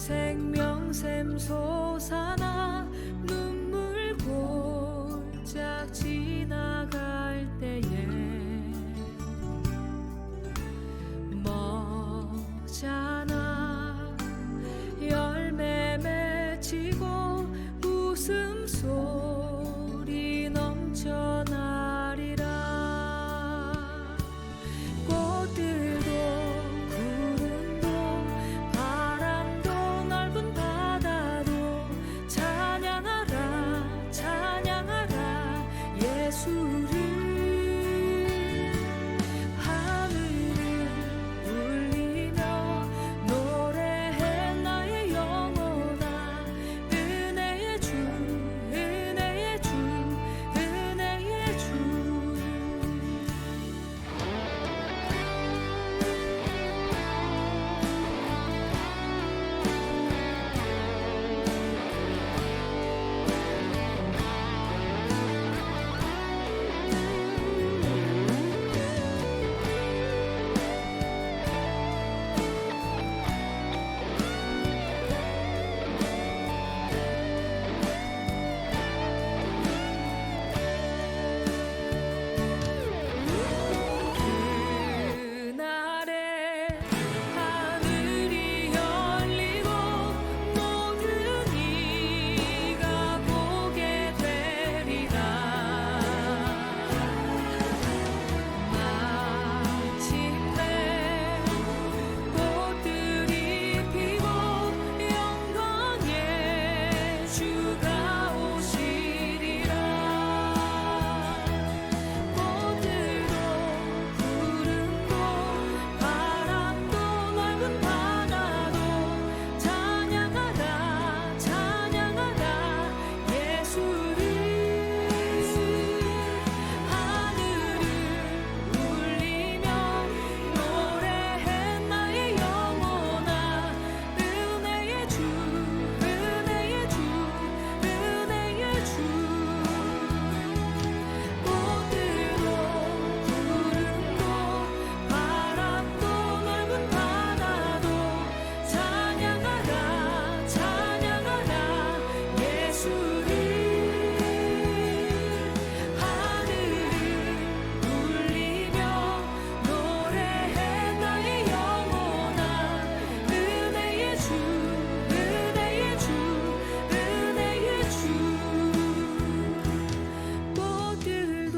생명샘 솟아나 눈물 골짝 지나갈 때에 머잖아 열매 맺히고 웃음소리 넘쳐나리라. 꽃들도 구름도 바람도 넓은 바다도 찬양하라 찬양하라 예수를. 하늘을 울리며 노래해 나의 영혼아. 은혜의 주 은혜의 주 은혜의 주. 그날에 하늘이 열리고 모든 이가 보게 되리라. 마침내 꽃들이 피고 영광의 주가 오시리라. 꽃들도 구름도 바람도 넓은 바다도 찬양하라 찬양하라 예수를. 하늘을 울리며 노래해 나의 영혼아. 은혜의 주 은혜의 주 은혜의 주. 꽃들도 구름도 바람도 넓은 바다도 찬양하라 찬양하라 예수를. 하늘을 울리며 노래해 나의 영혼아. 은혜의 주 은혜의 주 은혜의 주. 꽃들도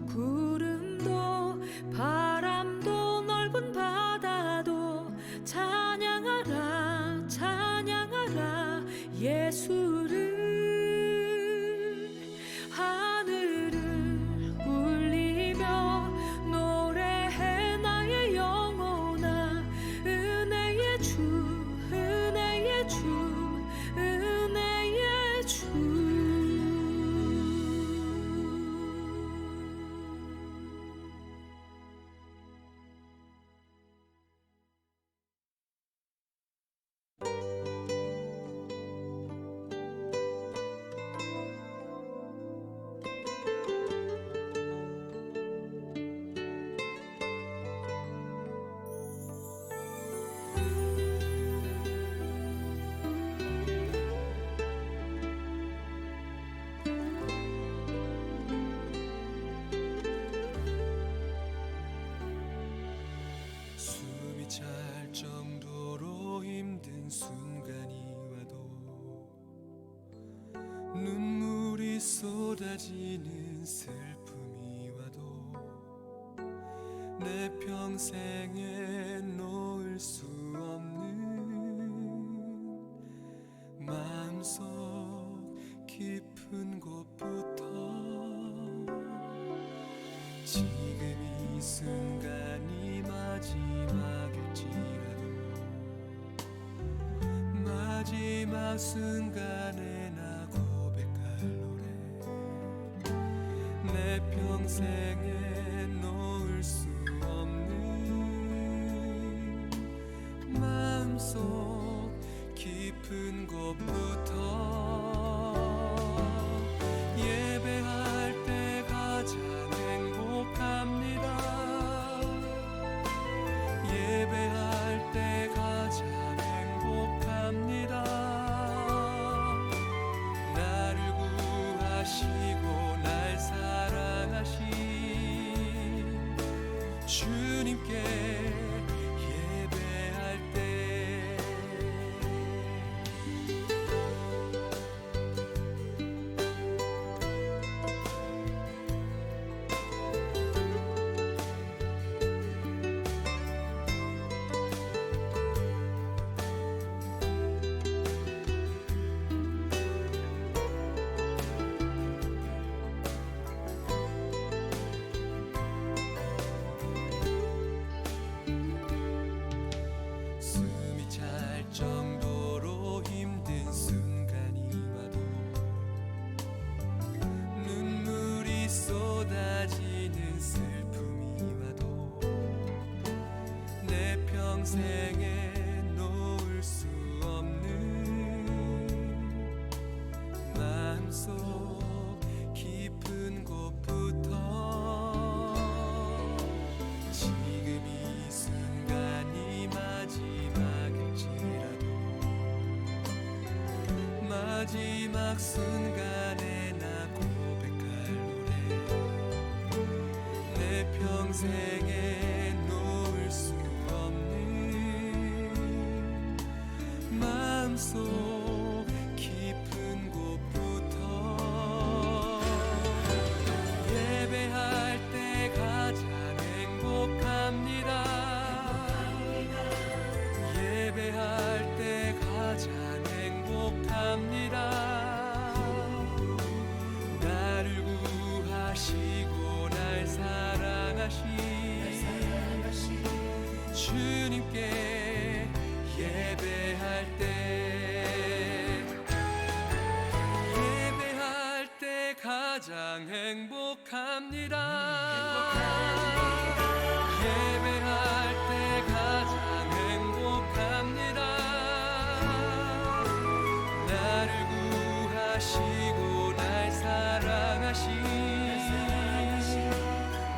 구름도 바람도 넓은 바다도 찬양하라 찬양하라 예수를. 하늘을 울리며 노래해 나의 영혼아. 은혜의 주 은혜의 주 은혜의 주. 숨이 찰 정도로 힘든 순간이 와도 눈물이 쏟아지는 슬픔이 와도 내 평생에 놓을 수 없는 마음속 깊은 곳부터 지금 이 순간이 마지막일지라도 마지막 순간에 나 고백할 노래. 내 평생에 놓을 수 없는 마음속 깊은 곳부터 예배할 때 가장 행복합니다. 예배할 때 가장 행복합니다. 주님께 예배할 때 숨이 찰 정도로 힘든 순간이 와도 눈물이 쏟아지는 슬픔이 와도 내 평생에 놓을 수 없는 마음속 깊은 곳부터 지금 이 순간이 마지막일지라도 마지막 순간에 나 고백할 노래 내 평생에 놓을 수 없는 마음속 깊은 곳부터 예배할 때 가장 행복합니다. 예배할 때 가장 행복합니다. 나를 구하시고 날 사랑하신 주님께 예배할 때 예배할 때 가장 행복합니다. 예배할 때 가장 행복합니다. 나를 구하시고 날 사랑하신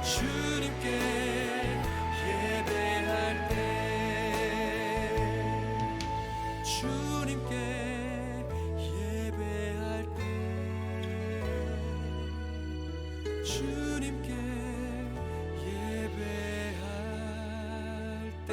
주님께 예배할 때 주님께 예배할 때 주님께 예배할 때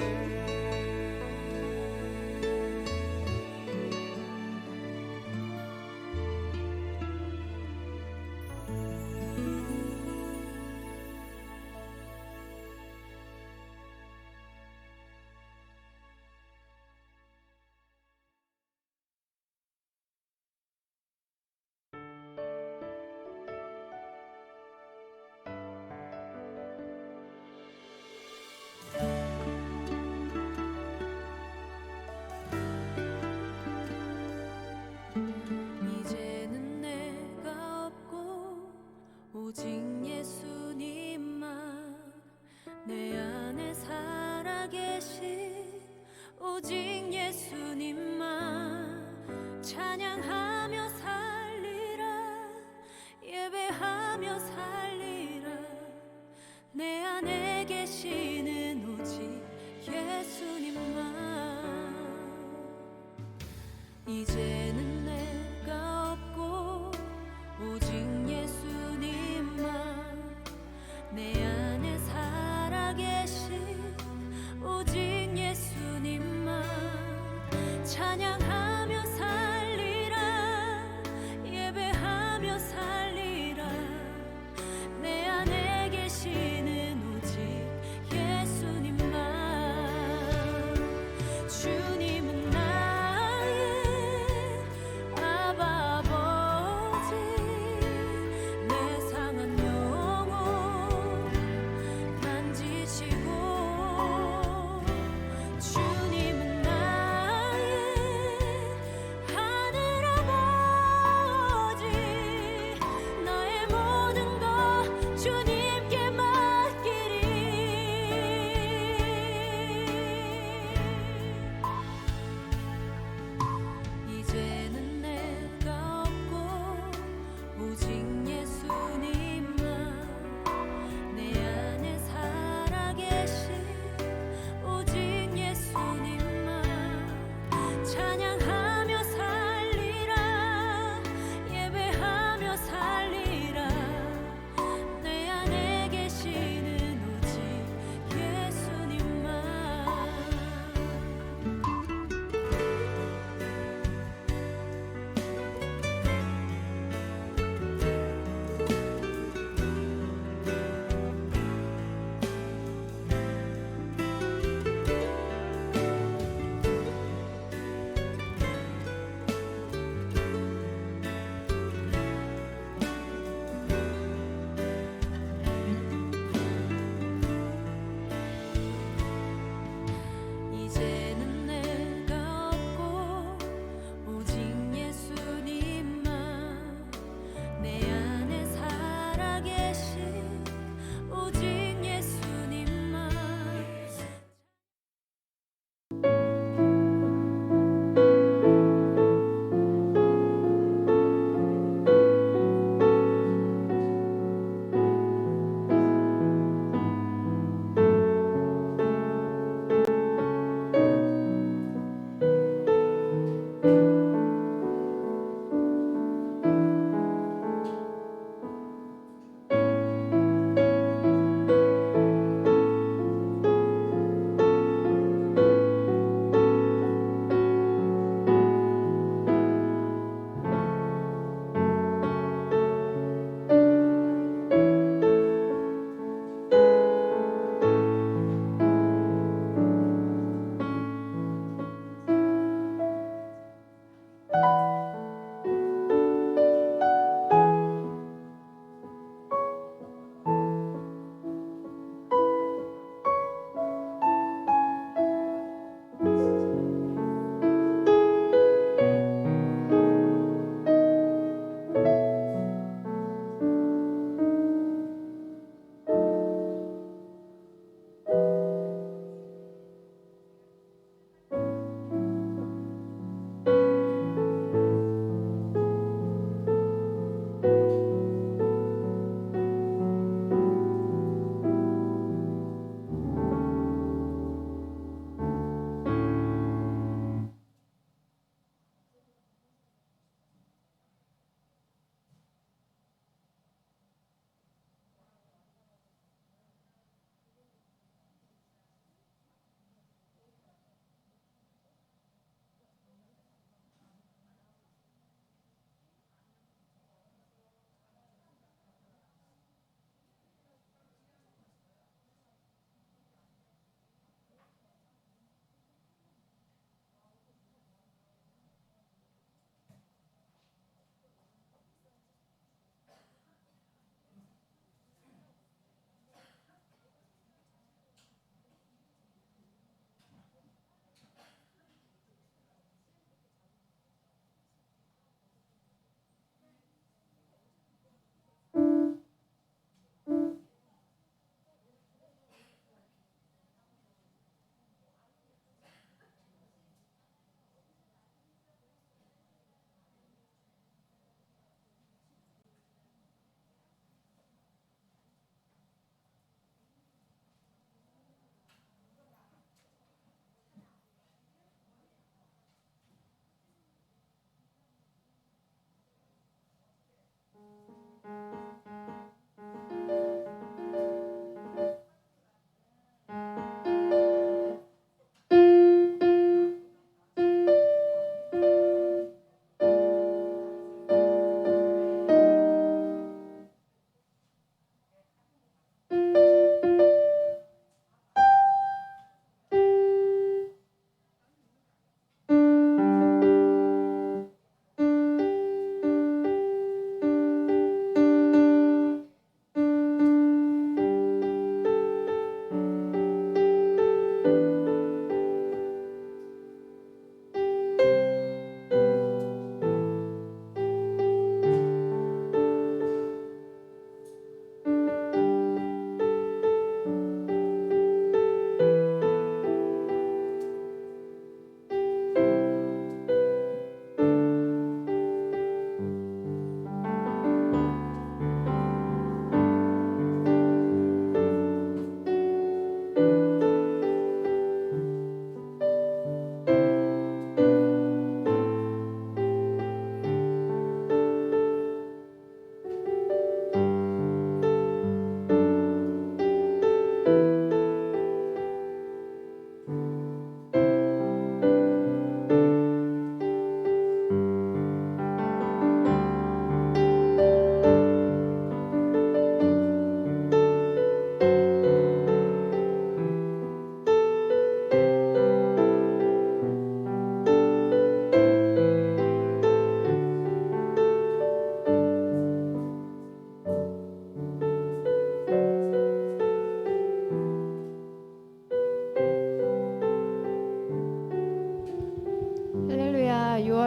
이제는 내가 없고 오직 예수님만 내 안에 살아계신 오직 예수님만 찬양하며 살리라 예배하며 살리라 내 안에 계시는 오직 예수님만 이제는 내가 없고 오직 예수님만 내 안에 살아계신 오직 예수님만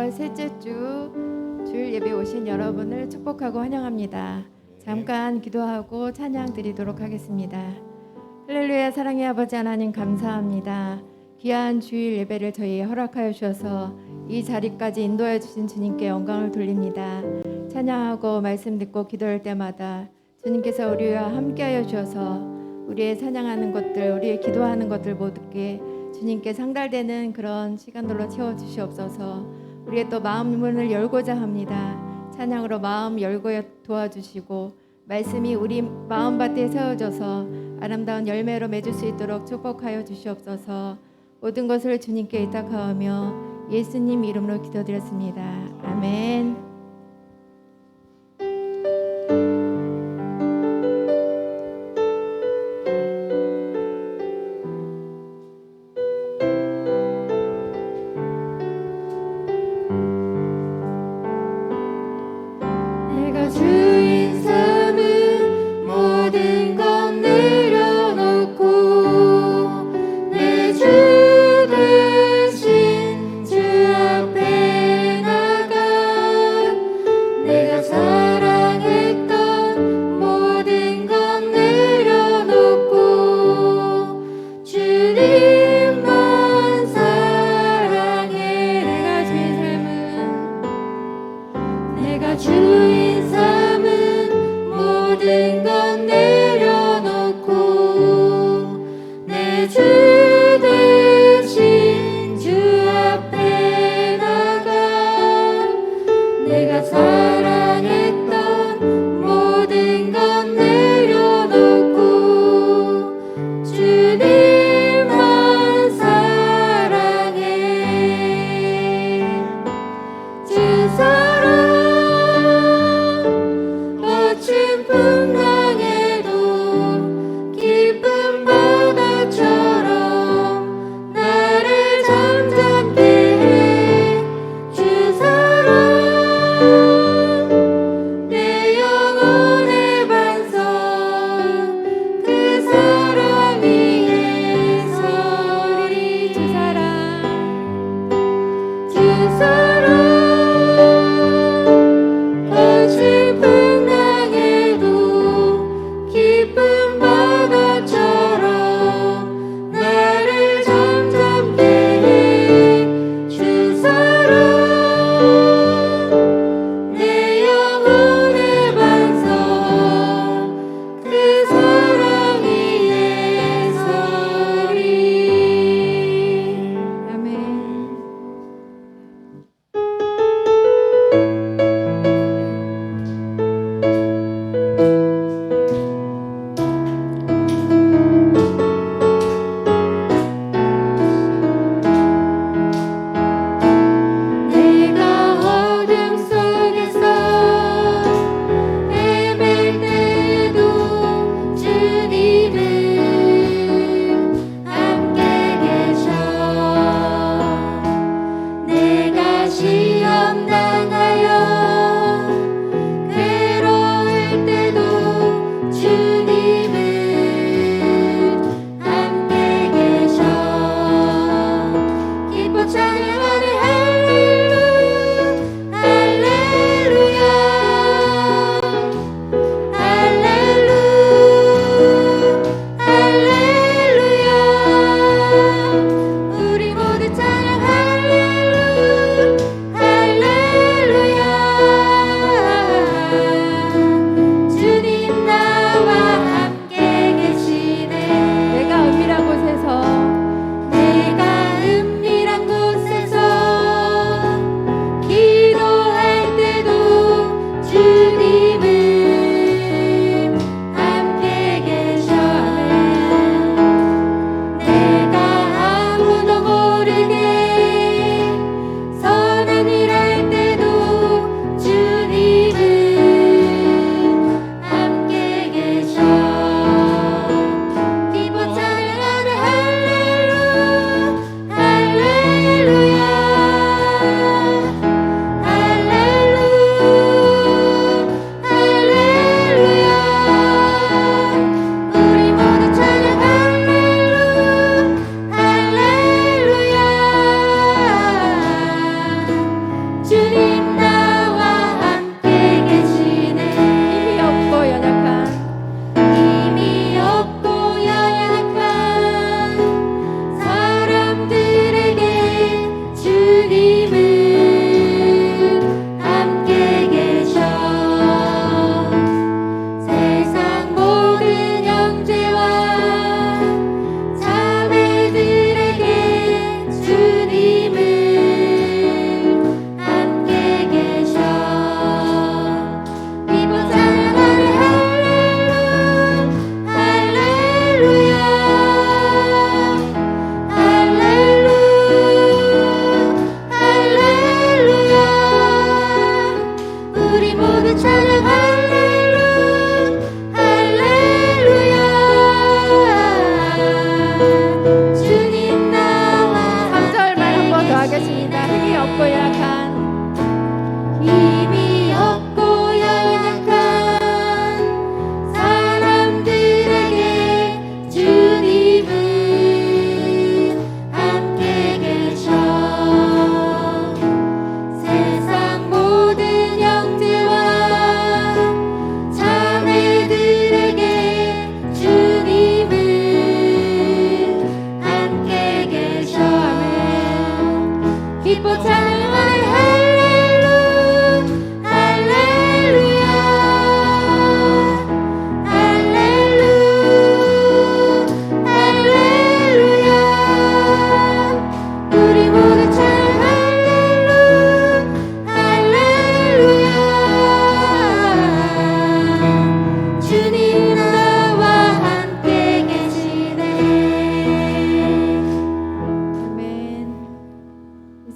4월 셋째 주 주일 예배 오신 여러분을 축복하고 환영합니다. 잠깐 기도하고 찬양 드리도록 하겠습니다. 할렐루야. 사랑의 아버지 하나님 감사합니다. 귀한 주일 예배를 저희에 허락하여 주셔서 이 자리까지 인도해 주신 주님께 영광을 돌립니다. 찬양하고 말씀 듣고 기도할 때마다 주님께서 우리와 함께하여 주셔서 우리의 찬양하는 것들, 우리의 기도하는 것들 모두게 주님께 상달되는 그런 시간들로 채워주시옵소서. 우리의 또 마음 문을 열고자 합니다. 찬양으로 마음 열고 도와주시고 말씀이 우리 마음밭에 세워져서 아름다운 열매로 맺을 수 있도록 축복하여 주시옵소서. 모든 것을 주님께 의탁하오며 예수님 이름으로 기도드렸습니다. 아멘. 내가 주인 삼은 모든 것 내려놓고 내 주 대신 주 앞에 나가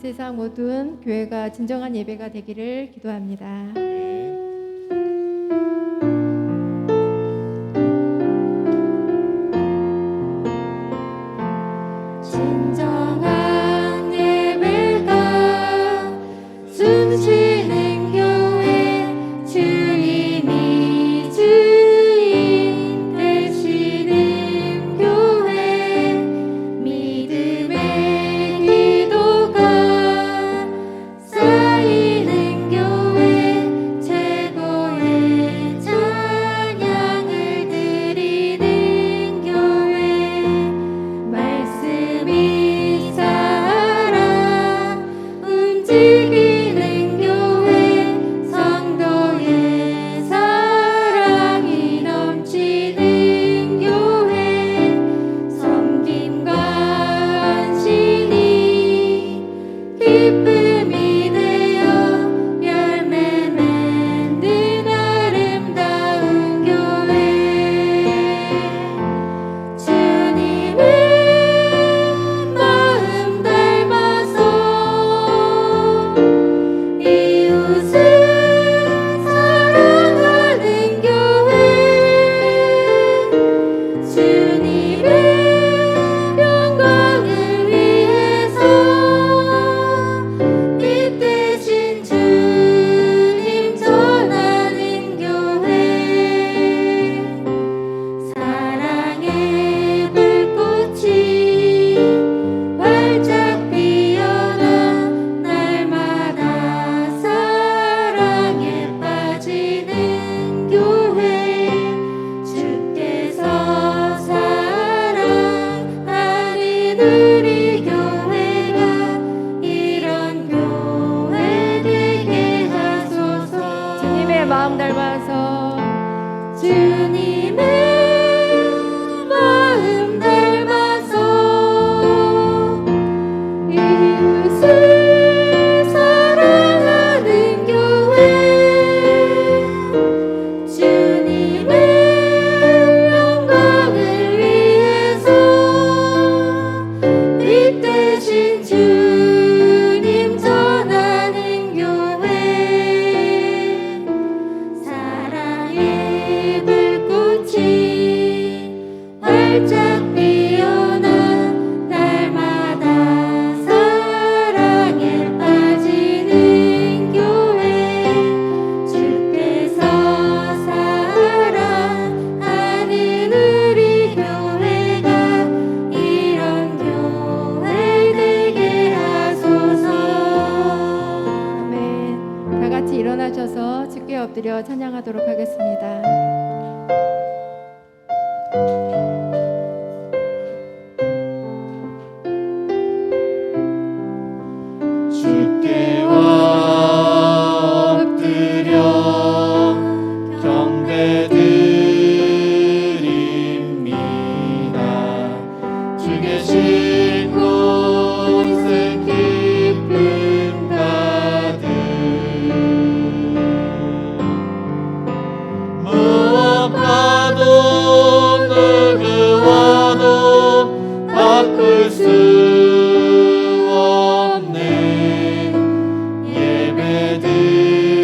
세상 모든 교회가 진정한 예배가 되기를 기도합니다. 진정한 예배가 숨쉬는 교회 주님이 주인 되시는 교회 믿음의 기도가 쌓이는 교회 최고의 찬양을 드리는 교회 말씀이 살아 움직이는 교회 성도의 사랑이 넘치는 교회 섬김과 헌신이 기쁨이 되어 열매 맺는 아름다운 교회 주님의 마음 닮아서 이웃을 사랑하는 교회 주님의 영광을 위해서 빛 대신 주님 전하는 교회 사랑의 불꽃이 활짝 피어나 날마다 사랑에 빠지는 교회 주께서 사랑하는 우리 교회가 이런 교회 되게 하소서 주님의 마음 닮아서 주님의 마음 닮아서 이웃을 사랑하는 교회 주님의 영광을 위해서 빛 대신 주님 전하는 교회 사랑의 불꽃이 활짝 피어나 날마다 사랑에 빠지는 교회 주께서 사랑하는 우리 교회가 이런 교회 되게 하소서 아멘. 다 같이 일어나셔서 주께 엎드려 찬양하도록 하겠습니다. 주께 엎드려 경배드립니다. 주 계신 곳에 기쁨 가득 무엇과도 누구와도 바꿀 수 없네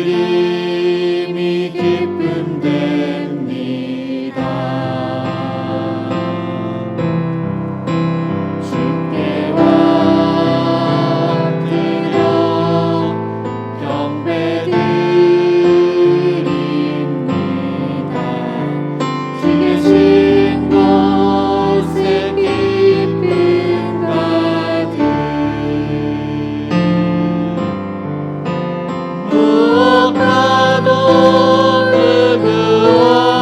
예배드림이 기쁨 됩니다. 주께 엎드려 경배드립니다. 주 계신 곳에 기쁨 가득 무엇과도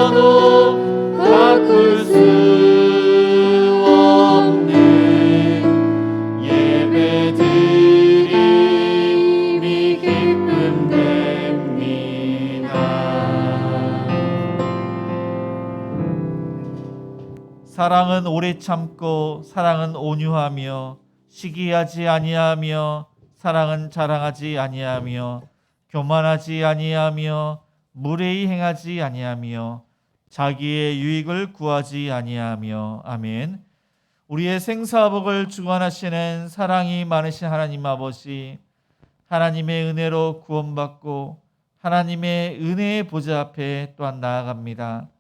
누구와도 바꿀 수 없네 예배드림이 기쁨 됩니다. 사랑은 오래 참고 사랑은 온유하며 시기하지 아니하며 사랑은 자랑하지 아니하며 교만하지 아니하며 무례히 행하지 아니하며 자기의 유익을 구하지 아니하며 아멘. 우리의 생사복을 주관하시는 사랑이 많으신 하나님 아버지, 하나님의 은혜로 구원받고 하나님의 은혜의 보좌 앞에 또한 나아갑니다.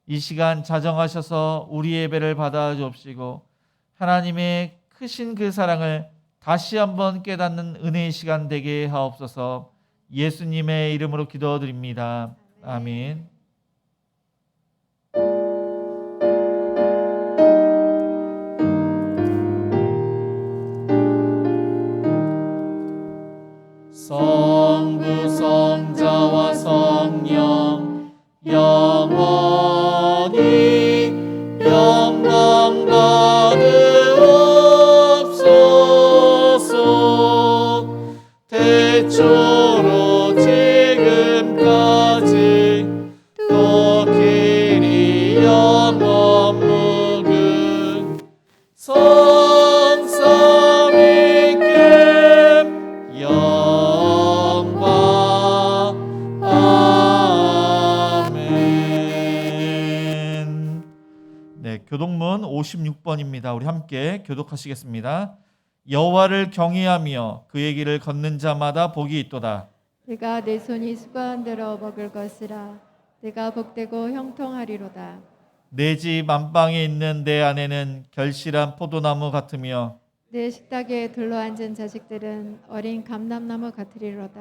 이 시간 자정하셔서 우리 예배를 받아 주옵시고 하나님의 크신 그 사랑을 다시 한번 깨닫는 은혜의 시간 되게 하옵소서. 예수님의 이름으로 기도드립니다. 아멘. 성부 성자와 성령 영원히 영광 받으옵소서. 태초로 지금까지 또 길이 영원 무궁 성삼위께 영광. 아멘. 네, 교독문 56번입니다. 우리 함께 교독하시겠습니다. 여호와를 경외하며 그의 길을 걷는 자마다 복이 있도다. 내가 내 손이 수고한 대로 먹을 것이라. 내가 복되고 형통하리로다. 내 집 안방에 있는 내 아내는 결실한 포도나무 같으며 내 식탁에 둘러앉은 자식들은 어린 감람나무 같으리로다.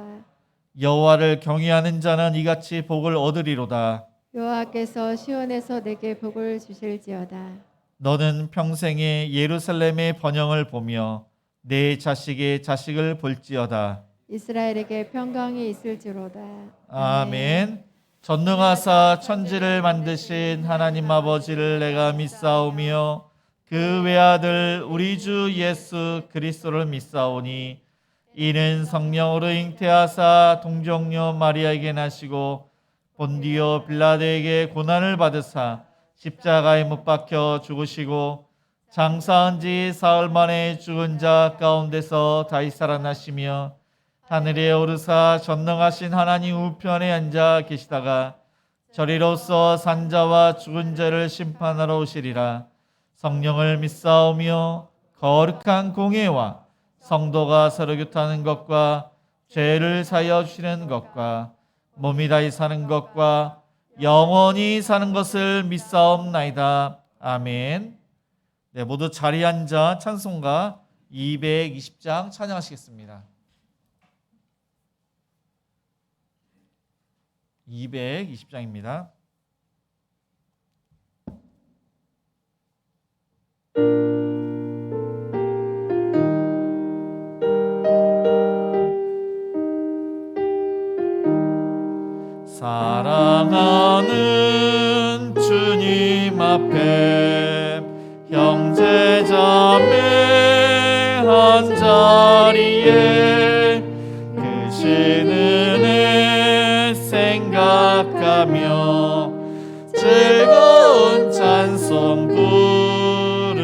여호와를 경외하는 자는 이같이 복을 얻으리로다. 여호와께서 시온에서 내게 복을 주실지어다. 너는 평생에 예루살렘의 번영을 보며 내 자식의 자식을 볼지어다. 이스라엘에게 평강이 있을지로다. 아멘. 전능하사 천지를 만드신 하나님 아버지를 내가 믿사오며 그 외아들 우리 주 예수 그리스도를 믿사오니 이는 성령으로 잉태하사 동정녀 마리아에게 나시고 본디오 빌라도에게 고난을 받으사 십자가에 못 박혀 죽으시고 장사한 지 사흘 만에 죽은 자 가운데서 다시 살아나시며 하늘에 오르사 전능하신 하나님 우편에 앉아 계시다가 저리로서 산자와 죽은 자를 심판하러 오시리라. 성령을 믿사오며 거룩한 공예와 성도가 서로 교통하는 것과 죄를 사하여 주시는 것과 몸이 다시 사는 것과 영원히 사는 것을 믿사옵나이다. 아멘. 네, 모두 자리에 앉아 찬송가 220장 찬양하시겠습니다. 220장입니다. 사랑하는 주님 앞에 형제자매 한자리에 크신 은혜 생각하며 즐거운 찬송 부르네.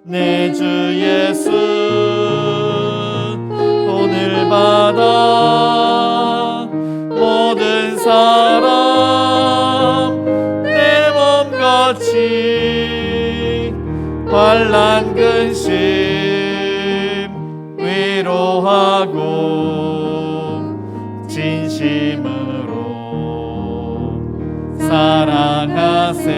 내 주 예수 오늘 받아 모든 사람 내 몸같이 환난 근심 위로하고 진심으로 사랑하세.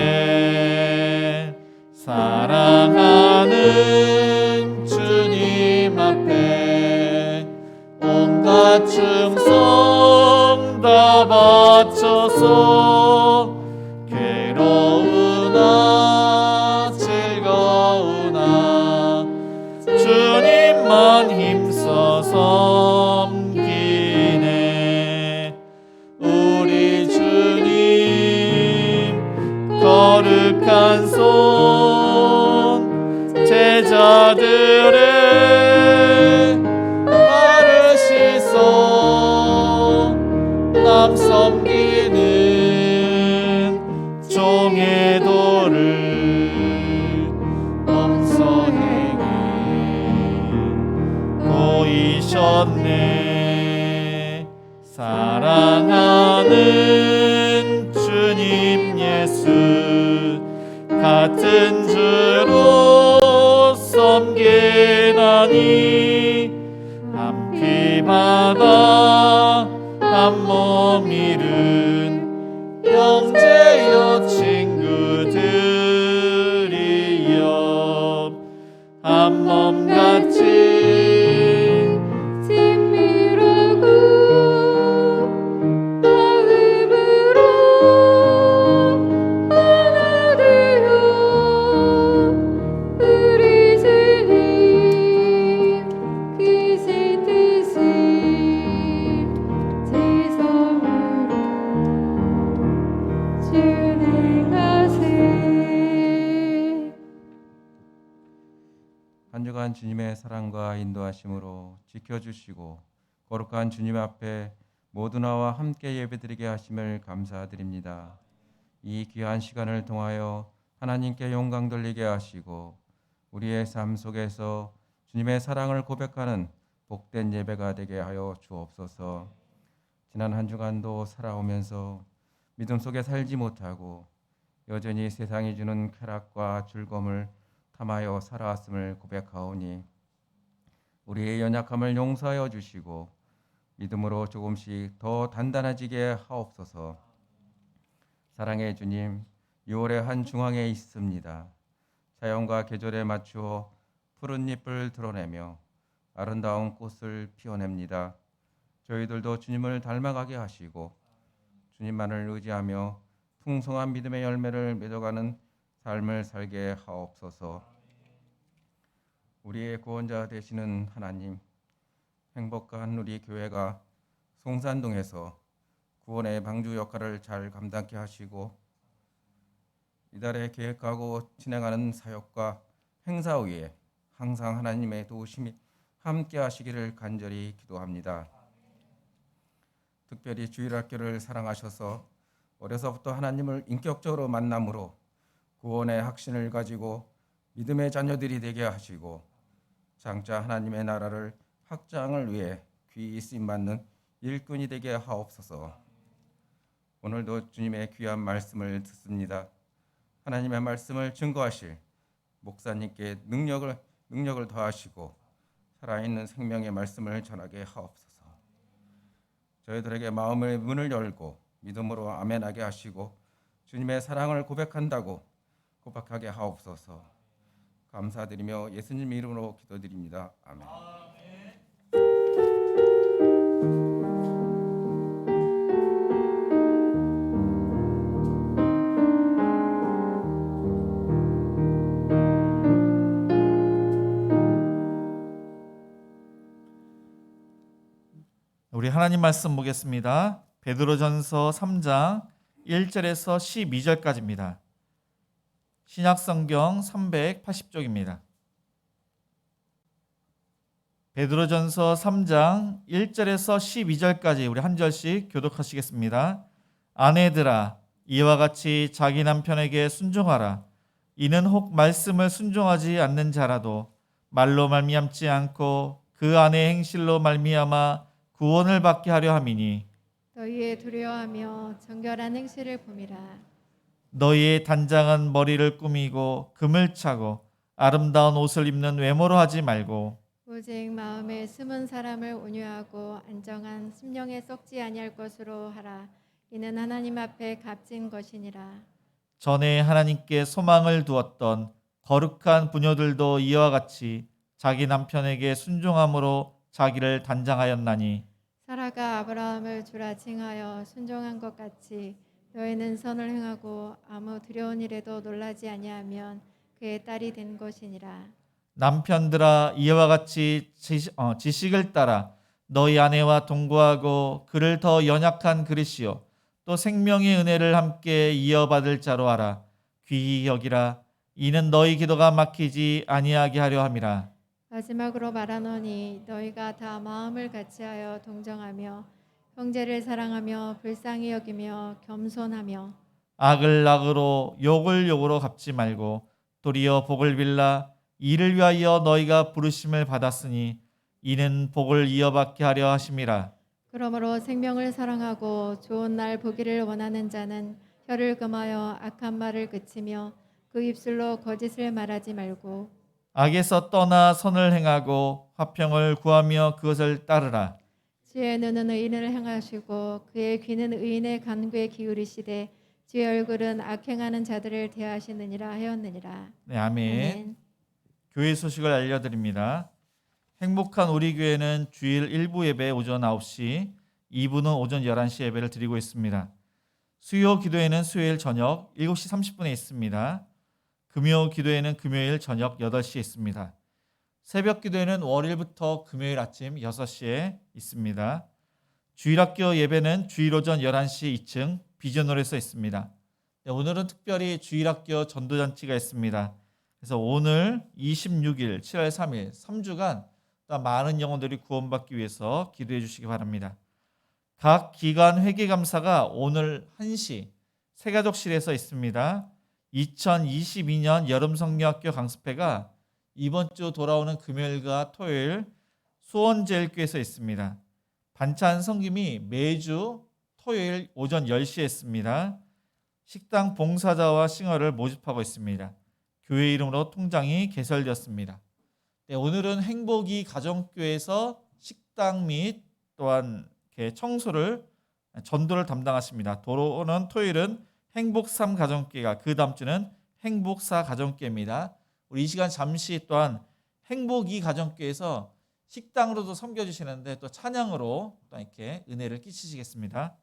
사랑하는 주님 앞에 온갖 충성 다 바쳐서 괴로우나 즐거우나 주님만 힘써 섬기네. 우리 주님 거룩한 손 제자들의 발을 씻어 남 섬기는 종의 도를 엄선행해 보이셨네. 사랑하는 주님 예수 같은 주로 섬기나니 한 피 받아 한 몸 이룬 형제여 친구들이여 한 몸 같이 친밀하고 마음으로 하나 되어 우리 주님 크신 뜻을 지성으로 준행하세. 한 주간 주님의 사랑과 인도하심으로 지켜주시고 거룩한 주님 앞에 모두 나와 함께 예배드리게 하심을 감사드립니다. 이 귀한 시간을 통하여 하나님께 영광 돌리게 하시고 우리의 삶 속에서 주님의 사랑을 고백하는 복된 예배가 되게 하여 주옵소서. 지난 한 주간도 살아오면서 믿음 속에 살지 못하고 여전히 세상이 주는 쾌락과 즐거움을 탐하여 살아왔음을 고백하오니 우리의 연약함을 용서하여 주시고 믿음으로 조금씩 더 단단해지게 하옵소서. 사랑의 주님, 6월의 한 중앙에 있습니다. 자연과 계절에 맞추어 푸른 잎을 드러내며 아름다운 꽃을 피워냅니다. 저희들도 주님을 닮아가게 하시고 주님만을 의지하며 풍성한 믿음의 열매를 맺어가는 삶을 살게 하옵소서. 우리의 구원자 되시는 하나님, 행복한 우리 교회가 송산동에서 구원의 방주 역할을 잘 감당케 하시고 이달에 계획하고 진행하는 사역과 행사 위에 항상 하나님의 도우심이 함께 하시기를 간절히 기도합니다. 특별히 주일학교를 사랑하셔서 어려서부터 하나님을 인격적으로 만남으로 구원의 확신을 가지고 믿음의 자녀들이 되게 하시고 장차 하나님의 나라를 확장을 위해 귀히 쓰임받는 일꾼이 되게 하옵소서. 오늘도 주님의 귀한 말씀을 듣습니다. 하나님의 말씀을 증거하실 목사님께 능력을 더하시고 살아있는 생명의 말씀을 전하게 하옵소서. 저희들에게 마음의 문을 열고 믿음으로 아멘하게 하시고 주님의 사랑을 고백한다고 고백하게 하옵소서. 감사드리며 예수님 이름으로 기도드립니다. 아멘. 우리 하나님 말씀 보겠습니다. 베드로전서 3장 1절에서 12절까지입니다. 신약성경 380쪽입니다. 베드로전서 3장 1절에서 12절까지 우리 한 절씩 교독하시겠습니다. 아내들아, 이와 같이 자기 남편에게 순종하라. 이는 혹 말씀을 순종하지 않는 자라도 말로 말미암지 않고 그 안의 행실로 말미암아 구원을 받게 하려 함이니 너희의 두려워하며 정결한 행실을 봄이라. 너희의 단장은 머리를 꾸미고 금을 차고 아름다운 옷을 입는 외모로 하지 말고 오직 마음에 숨은 사람을 온유하고 안정한 심령에 썩지 아니할 것으로 하라. 이는 하나님 앞에 값진 것이니라. 전에 하나님께 소망을 두었던 거룩한 부녀들도 이와 같이 자기 남편에게 순종함으로 자기를 단장하였나니 사라가 아브라함을 주라 칭하여 순종한 것 같이 너희는 선을 행하고 아무 두려운 일에도 놀라지 아니하면 그의 딸이 된 것이니라. 남편들아, 이와 같이 지식을 따라 너희 아내와 동거하고 그를 더 연약한 그릇이요 또 생명의 은혜를 함께 이어받을 자로 하라. 귀히 여기라. 이는 너희 기도가 막히지 아니하게 하려 함이라. 마지막으로 말하노니 너희가 다 마음을 같이하여 동정하며 형제를 사랑하며 불쌍히 여기며 겸손하며 악을 악으로 욕을 욕으로 갚지 말고 도리어 복을 빌라. 이를 위하여 너희가 부르심을 받았으니 이는 복을 이어받게 하려 하심이라. 그러므로 생명을 사랑하고 좋은 날 보기를 원하는 자는 혀를 금하여 악한 말을 그치며 그 입술로 거짓을 말하지 말고 악에서 떠나 선을 행하고 화평을 구하며 그것을 따르라. 주의 눈은 의인을 행하시고 그의 귀는 의인의 간구에 기울이시되 주의 얼굴은 악행하는 자들을 대하시느니라 하였느니라. 네, 아멘. 아멘. 교회 소식을 알려드립니다. 행복한 우리 교회는 주일 1부 예배 오전 9시, 2부는 오전 11시 예배를 드리고 있습니다. 수요 기도회는 수요일 저녁 7시 30분에 있습니다. 금요 기도회는 금요일 저녁 8시에 있습니다. 새벽 기도회는 월요일부터 금요일 아침 6시에 있습니다. 주일학교 예배는 주일 오전 11시 2층 비전홀에서 있습니다. 네, 오늘은 특별히 주일학교 전도잔치가 있습니다. 그래서 오늘 26일 7월 3일 3주간 또 많은 영혼들이 구원받기 위해서 기도해 주시기 바랍니다. 각 기관 회계감사가 오늘 1시 새가족실에서 있습니다. 2022년 여름성경학교 강습회가 이번 주 돌아오는 금요일과 토요일 수원제일교회에서 있습니다. 반찬 섬김이 매주 토요일 오전 10시에 있습니다. 식당 봉사자와 싱어를 모집하고 있습니다. 교회 이름으로 통장이 개설되었습니다. 네, 오늘은 행복이 가정교회에서 식당 및 또한 청소를 전도를 담당하십니다. 돌아오는 토요일은 행복삼 가정교회가, 그 다음 주는 행복사 가정교회입니다. 우리 이 시간 잠시 또한 행복이 가정교회에서 식당으로도 섬겨주시는데 또 찬양으로 또 이렇게 은혜를 끼치시겠습니다.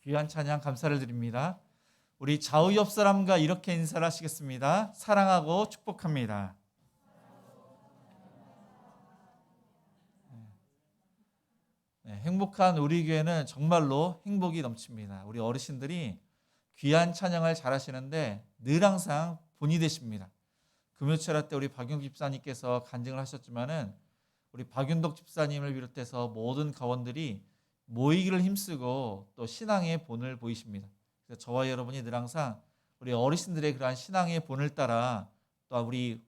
귀한 찬양 감사를 드립니다. 우리 좌우 옆 사람과 이렇게 인사를 하시겠습니다. 사랑하고 축복합니다. 네, 행복한 우리 교회는 정말로 행복이 넘칩니다. 우리 어르신들이 귀한 찬양을 잘하시는데 늘 항상 본이 되십니다. 금요철야 때 우리 박윤 집사님께서 간증을 하셨지만은 우리 박윤덕 집사님을 비롯해서 모든 가원들이 모이기를 힘쓰고 또 신앙의 본을 보이십니다. 그래서 저와 여러분이 늘 항상 우리 어르신들의 그러한 신앙의 본을 따라 또 우리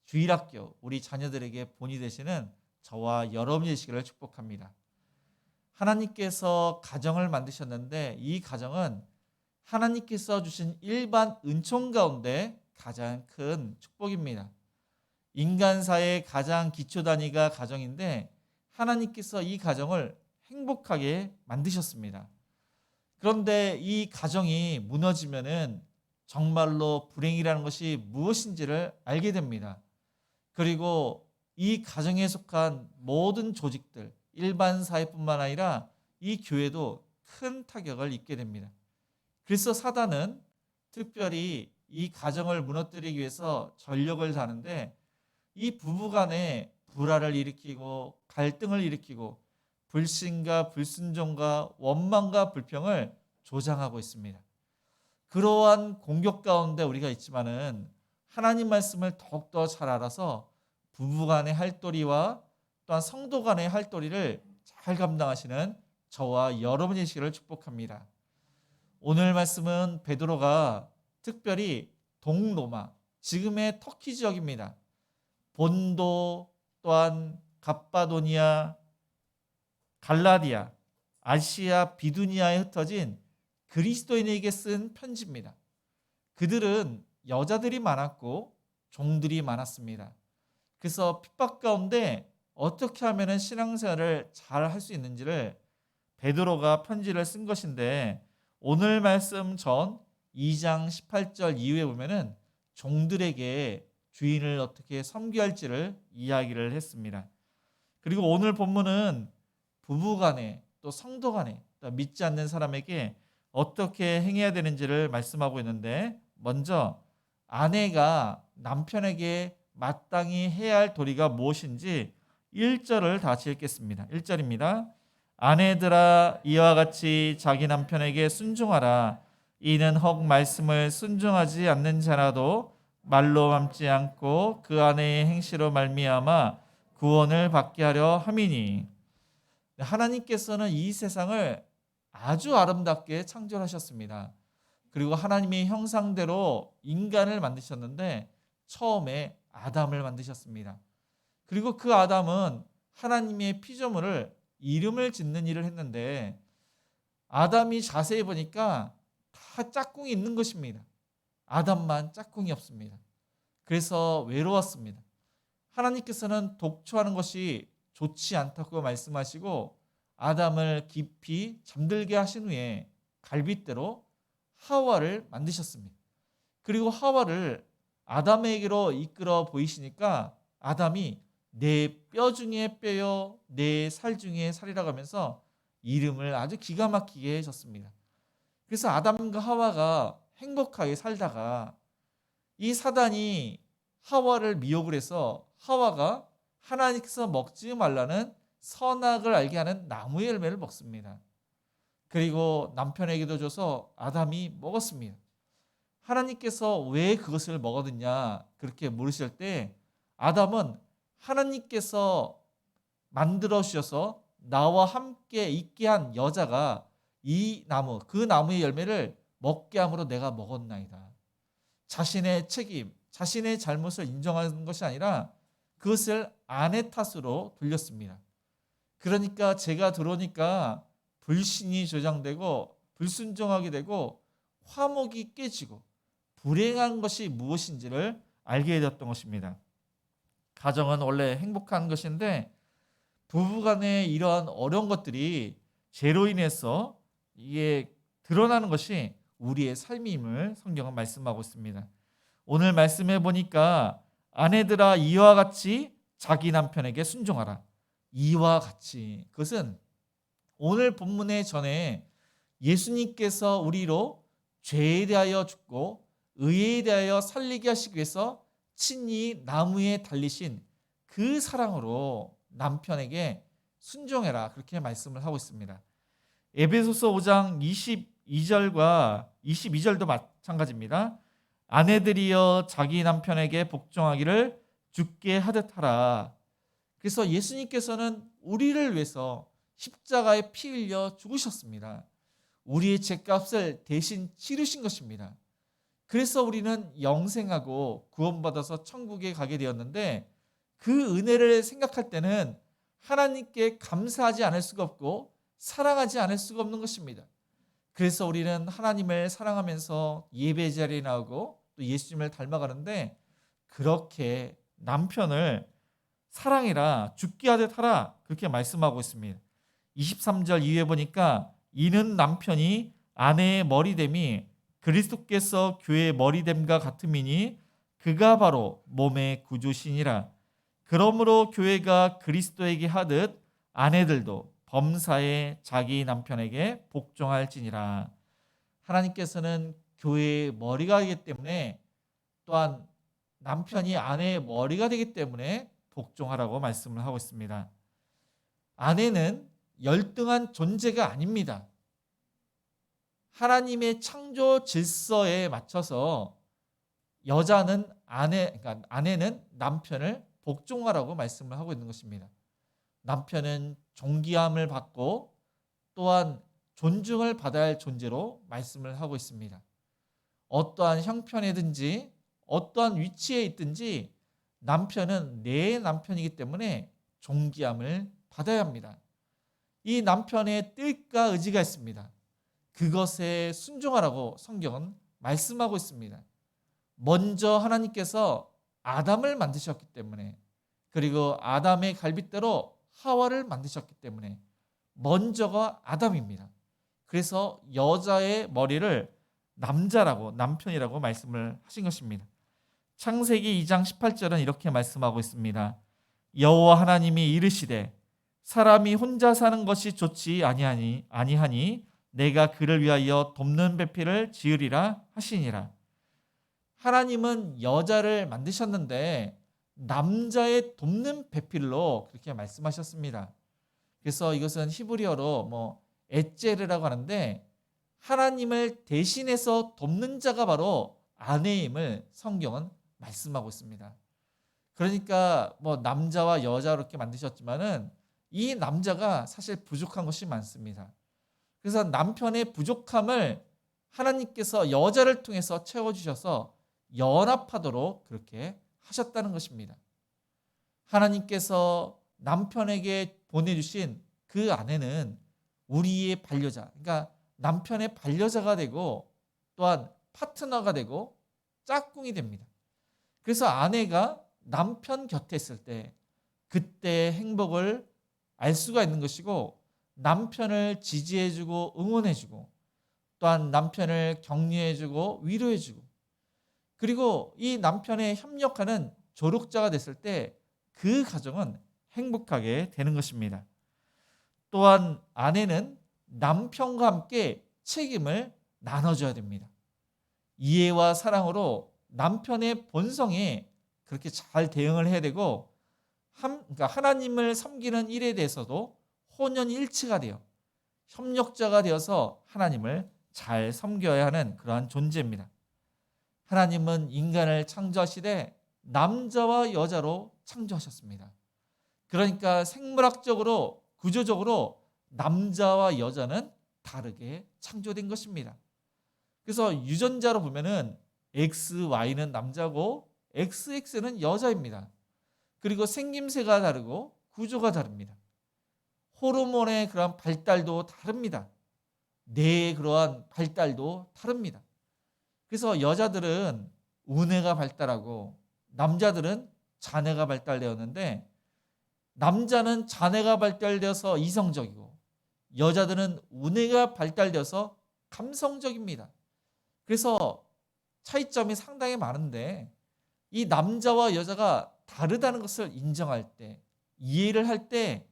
주일학교 우리 자녀들에게 본이 되시는 저와 여러분이 되시기를 축복합니다. 하나님께서 가정을 만드셨는데 이 가정은 하나님께서 주신 일반 은총 가운데 가장 큰 축복입니다. 인간사의 가장 기초 단위가 가정인데 하나님께서 이 가정을 행복하게 만드셨습니다. 그런데 이 가정이 무너지면은 정말로 불행이라는 것이 무엇인지를 알게 됩니다. 그리고 이 가정에 속한 모든 조직들, 일반 사회뿐만 아니라 이 교회도 큰 타격을 입게 됩니다. 그래서 사단은 특별히 이 가정을 무너뜨리기 위해서 전력을 다하는데 이 부부간에 불화를 일으키고 갈등을 일으키고 불신과 불순종과 원망과 불평을 조장하고 있습니다. 그러한 공격 가운데 우리가 있지만은 하나님 말씀을 더욱더 잘 알아서 부부간의 할도리와 또한 성도 간의 할도리를 잘 감당하시는 저와 여러분이시기를 축복합니다. 오늘 말씀은 베드로가 특별히 동로마, 지금의 터키 지역입니다. 본도 또한 갑바도니아, 갈라디아, 아시아, 비두니아에 흩어진 그리스도인에게 쓴 편지입니다. 그들은 여자들이 많았고 종들이 많았습니다. 그래서 핍박 가운데 어떻게 하면 신앙생활을 잘 할 수 있는지를 베드로가 편지를 쓴 것인데 오늘 말씀 전 2장 18절 이후에 보면은 종들에게 주인을 어떻게 섬겨야 할지를 이야기를 했습니다. 그리고 오늘 본문은 부부간에 또 성도간에 또 믿지 않는 사람에게 어떻게 행해야 되는지를 말씀하고 있는데 먼저 아내가 남편에게 마땅히 해야 할 도리가 무엇인지 1절을 다 같이 읽겠습니다. 1절입니다. 아내들아 이와 같이 자기 남편에게 순종하라. 이는 혹 말씀을 순종하지 않는 자라도 말로 맘지 않고 그 아내의 행실로 말미암아 구원을 받게 하려 함이니. 하나님께서는 이 세상을 아주 아름답게 창조하셨습니다. 그리고 하나님의 형상대로 인간을 만드셨는데 처음에 아담을 만드셨습니다. 그리고 그 아담은 하나님의 피조물을 이름을 짓는 일을 했는데 아담이 자세히 보니까 다 짝꿍이 있는 것입니다. 아담만 짝꿍이 없습니다. 그래서 외로웠습니다. 하나님께서는 독초하는 것이 좋지 않다고 말씀하시고 아담을 깊이 잠들게 하신 후에 갈빗대로 하와를 만드셨습니다. 그리고 하와를 아담에게로 이끌어 보이시니까 아담이 내 뼈 중에 뼈요 내 살 중에 살이라고 하면서 이름을 아주 기가 막히게 해줬습니다. 그래서 아담과 하와가 행복하게 살다가 이 사단이 하와를 미혹을 해서 하와가 하나님께서 먹지 말라는 선악을 알게 하는 나무의 열매를 먹습니다. 그리고 남편에게도 줘서 아담이 먹었습니다. 하나님께서 왜 그것을 먹었느냐 그렇게 물으실 때 아담은 하나님께서 만들어 주셔서 나와 함께 있게 한 여자가 이 나무 그 나무의 열매를 먹게 함으로 내가 먹었나이다. 자신의 책임, 자신의 잘못을 인정하는 것이 아니라 그것을 아내 탓으로 돌렸습니다. 그러니까 제가 들어오니까 불신이 조장되고 불순종하게 되고 화목이 깨지고 불행한 것이 무엇인지를 알게 되었던 것입니다. 가정은 원래 행복한 것인데 부부간의 이러한 어려운 것들이 죄로 인해서 이게 드러나는 것이 우리의 삶임을 성경은 말씀하고 있습니다. 오늘 말씀해 보니까 아내들아 이와 같이 자기 남편에게 순종하라. 이와 같이 그것은 오늘 본문의 전에 예수님께서 우리로 죄에 대하여 죽고 의에 대하여 살리게 하시기 위해서 친히 나무에 달리신 그 사랑으로 남편에게 순종해라, 그렇게 말씀을 하고 있습니다. 에베소서 5장 22절과 22절도 마찬가지입니다. 아내들이여 자기 남편에게 복종하기를 주께 하듯 하라. 그래서 예수님께서는 우리를 위해서 십자가에 피 흘려 죽으셨습니다. 우리의 죄값을 대신 치르신 것입니다. 그래서 우리는 영생하고 구원받아서 천국에 가게 되었는데, 그 은혜를 생각할 때는 하나님께 감사하지 않을 수가 없고 사랑하지 않을 수가 없는 것입니다. 그래서 우리는 하나님을 사랑하면서 예배 자리에 나오고 또 예수님을 닮아가는데, 그렇게 남편을 사랑해라, 죽게 하듯 하라, 그렇게 말씀하고 있습니다. 23절 이후에 보니까 이는 남편이 아내의 머리됨이 그리스도께서 교회의 머리됨과 같음이니 그가 바로 몸의 구주시니라. 그러므로 교회가 그리스도에게 하듯 아내들도 범사에 자기 남편에게 복종할지니라. 하나님께서는 교회의 머리가 되기 때문에, 또한 남편이 아내의 머리가 되기 때문에 복종하라고 말씀을 하고 있습니다. 아내는 열등한 존재가 아닙니다. 하나님의 창조 질서에 맞춰서 여자는 그러니까 아내는 남편을 복종하라고 말씀을 하고 있는 것입니다. 남편은 존귀함을 받고 또한 존중을 받아야 할 존재로 말씀을 하고 있습니다. 어떠한 형편이든지 어떠한 위치에 있든지 남편은 내 남편이기 때문에 존귀함을 받아야 합니다. 이 남편의 뜻과 의지가 있습니다. 그것에 순종하라고 성경은 말씀하고 있습니다. 먼저 하나님께서 아담을 만드셨기 때문에, 그리고 아담의 갈빗대로 하와를 만드셨기 때문에 먼저가 아담입니다. 그래서 여자의 머리를 남자라고, 남편이라고 말씀을 하신 것입니다. 창세기 2장 18절은 이렇게 말씀하고 있습니다. 여호와 하나님이 이르시되 사람이 혼자 사는 것이 좋지 아니하니 내가 그를 위하여 돕는 배필을 지으리라 하시니라. 하나님은 여자를 만드셨는데 남자의 돕는 배필로 그렇게 말씀하셨습니다. 그래서 이것은 히브리어로 에제르라고 하는데, 하나님을 대신해서 돕는 자가 바로 아내임을 성경은 말씀하고 있습니다. 그러니까 남자와 여자로 이렇게 만드셨지만은 이 남자가 사실 부족한 것이 많습니다. 그래서 남편의 부족함을 하나님께서 여자를 통해서 채워주셔서 연합하도록 그렇게 하셨다는 것입니다. 하나님께서 남편에게 보내주신 그 아내는 우리의 반려자, 그러니까 남편의 반려자가 되고 또한 파트너가 되고 짝꿍이 됩니다. 그래서 아내가 남편 곁에 있을 때 그때의 행복을 알 수가 있는 것이고, 남편을 지지해주고 응원해주고 또한 남편을 격려해주고 위로해주고, 그리고 이 남편에 협력하는 조력자가 됐을 때 그 가정은 행복하게 되는 것입니다. 또한 아내는 남편과 함께 책임을 나눠줘야 됩니다. 이해와 사랑으로 남편의 본성에 그렇게 잘 대응을 해야 되고, 그러니까 하나님을 섬기는 일에 대해서도 혼연일치가 되어 협력자가 되어서 하나님을 잘 섬겨야 하는 그러한 존재입니다. 하나님은 인간을 창조하시되 남자와 여자로 창조하셨습니다. 그러니까 생물학적으로, 구조적으로 남자와 여자는 다르게 창조된 것입니다. 그래서 유전자로 보면은 XY는 남자고 XX는 여자입니다. 그리고 생김새가 다르고 구조가 다릅니다. 호르몬의 그러한 발달도 다릅니다. 뇌의 그러한 발달도 다릅니다. 그래서 여자들은 우뇌가 발달하고 남자들은 자뇌가 발달되었는데, 남자는 자뇌가 발달되어서 이성적이고 여자들은 우뇌가 발달되어서 감성적입니다. 그래서 차이점이 상당히 많은데, 이 남자와 여자가 다르다는 것을 인정할 때, 이해를 할 때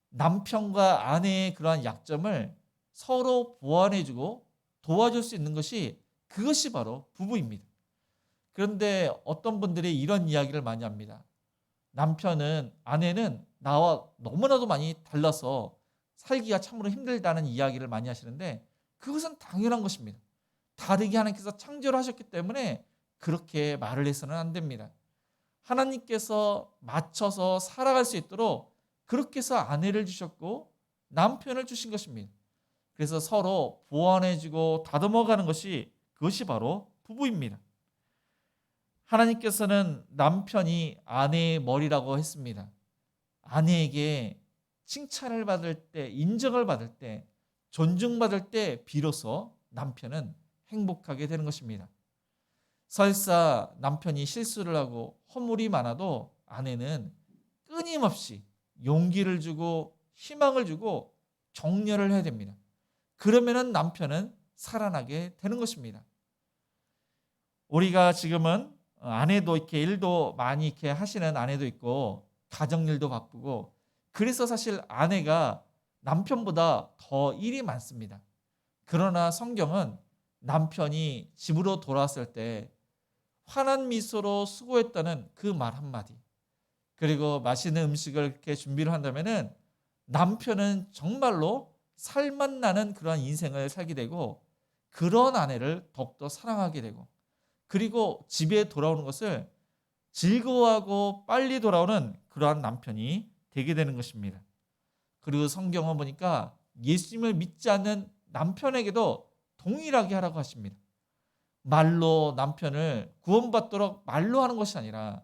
남편과 아내의 그러한 약점을 서로 보완해주고 도와줄 수 있는 것이 그것이 바로 부부입니다. 그런데 어떤 분들이 이런 이야기를 많이 합니다. 아내는 나와 너무나도 많이 달라서 살기가 참으로 힘들다는 이야기를 많이 하시는데 그것은 당연한 것입니다. 다르게 하나님께서 창조를 하셨기 때문에 그렇게 말을 해서는 안 됩니다. 하나님께서 맞춰서 살아갈 수 있도록 그렇게 해서 아내를 주셨고 남편을 주신 것입니다. 그래서 서로 보완해주고 다듬어가는 것이 그것이 바로 부부입니다. 하나님께서는 남편이 아내의 머리라고 했습니다. 아내에게 칭찬을 받을 때, 인정을 받을 때, 존중받을 때 비로소 남편은 행복하게 되는 것입니다. 설사 남편이 실수를 하고 허물이 많아도 아내는 끊임없이 용기를 주고 희망을 주고 격려를 해야 됩니다. 그러면은 남편은 살아나게 되는 것입니다. 우리가 지금은 아내도 이렇게 일도 많이 이렇게 하시는 아내도 있고 가정일도 바쁘고 그래서 사실 아내가 남편보다 더 일이 많습니다. 그러나 성경은 남편이 집으로 돌아왔을 때 환한 미소로 수고했다는 그 말 한마디, 그리고 맛있는 음식을 이렇게 준비를 한다면은 남편은 정말로 살맛나는 그러한 인생을 살게 되고 그런 아내를 더욱더 사랑하게 되고 그리고 집에 돌아오는 것을 즐거워하고 빨리 돌아오는 그러한 남편이 되게 되는 것입니다. 그리고 성경을 보니까 예수님을 믿지 않는 남편에게도 동일하게 하라고 하십니다. 말로 남편을 구원받도록 말로 하는 것이 아니라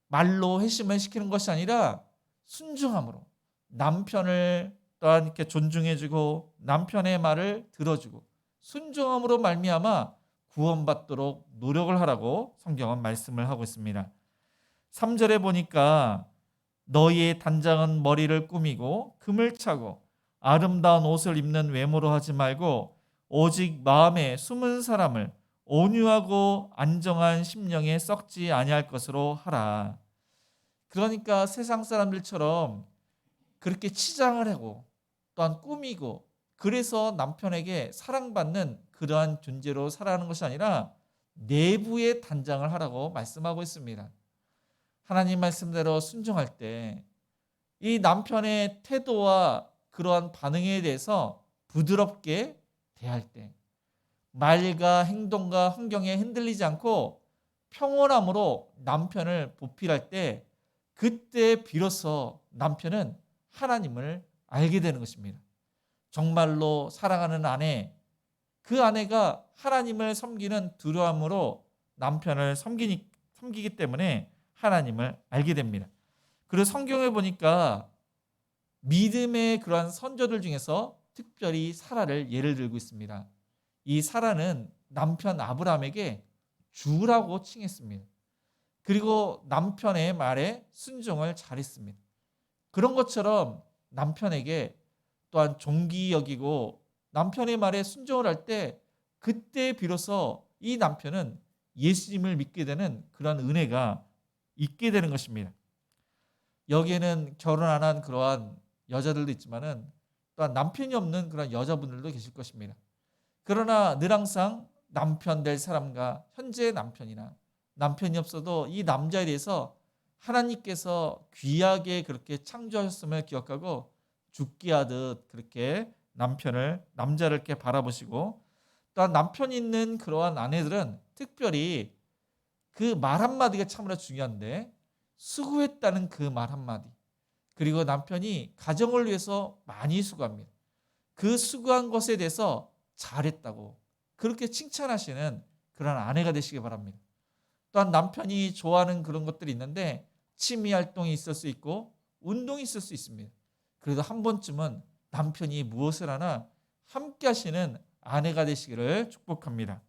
말로 회심을 시키는 것이 아니라 순종함으로 남편을 또한 이렇게 존중해주고 남편의 말을 들어주고 순종함으로 말미암아 구원받도록 노력을 하라고 성경은 말씀을 하고 있습니다. 3절에 보니까 너희의 단장은 머리를 꾸미고 금을 차고 아름다운 옷을 입는 외모로 하지 말고 오직 마음에 숨은 사람을 온유하고 안정한 심령에 썩지 아니할 것으로 하라. 그러니까 세상 사람들처럼 그렇게 치장을 하고 또한 꾸미고 그래서 남편에게 사랑받는 그러한 존재로 살아가는 것이 아니라 내부의 단장을 하라고 말씀하고 있습니다. 하나님 말씀대로 순종할 때 이 남편의 태도와 그러한 반응에 대해서 부드럽게 대할 때 말과 행동과 환경에 흔들리지 않고 평온함으로 남편을 보필할 때 그때 비로소 남편은 하나님을 알게 되는 것입니다. 정말로 사랑하는 아내, 그 아내가 하나님을 섬기는 두려움으로 남편을 섬기기 때문에 하나님을 알게 됩니다. 그리고 성경에 보니까 믿음의 그러한 선조들 중에서 특별히 사라를 예를 들고 있습니다. 이 사라는 남편 아브라함에게 주라고 칭했습니다. 그리고 남편의 말에 순종을 잘했습니다. 그런 것처럼 남편에게 또한 존귀 여기고 남편의 말에 순종을 할 때 그때 비로소 이 남편은 예수님을 믿게 되는 그런 은혜가 있게 되는 것입니다. 여기에는 결혼 안 한 그러한 여자들도 있지만은 또한 남편이 없는 그런 여자분들도 계실 것입니다. 그러나 늘 항상 남편 될 사람과 현재의 남편이나 남편이 없어도 이 남자에 대해서 하나님께서 귀하게 그렇게 창조하셨음을 기억하고 죽게 하듯 그렇게 남자를 이렇게 바라보시고 또한 남편이 있는 그러한 아내들은 특별히 그 말 한마디가 참으로 중요한데 수고했다는 그 말 한마디, 그리고 남편이 가정을 위해서 많이 수고합니다. 그 수고한 것에 대해서 잘했다고 그렇게 칭찬하시는 그런 아내가 되시기 바랍니다. 또한 남편이 좋아하는 그런 것들이 있는데 취미 활동이 있을 수 있고 운동이 있을 수 있습니다. 그래도 한 번쯤은 남편이 무엇을 하나 함께 하시는 아내가 되시기를 축복합니다.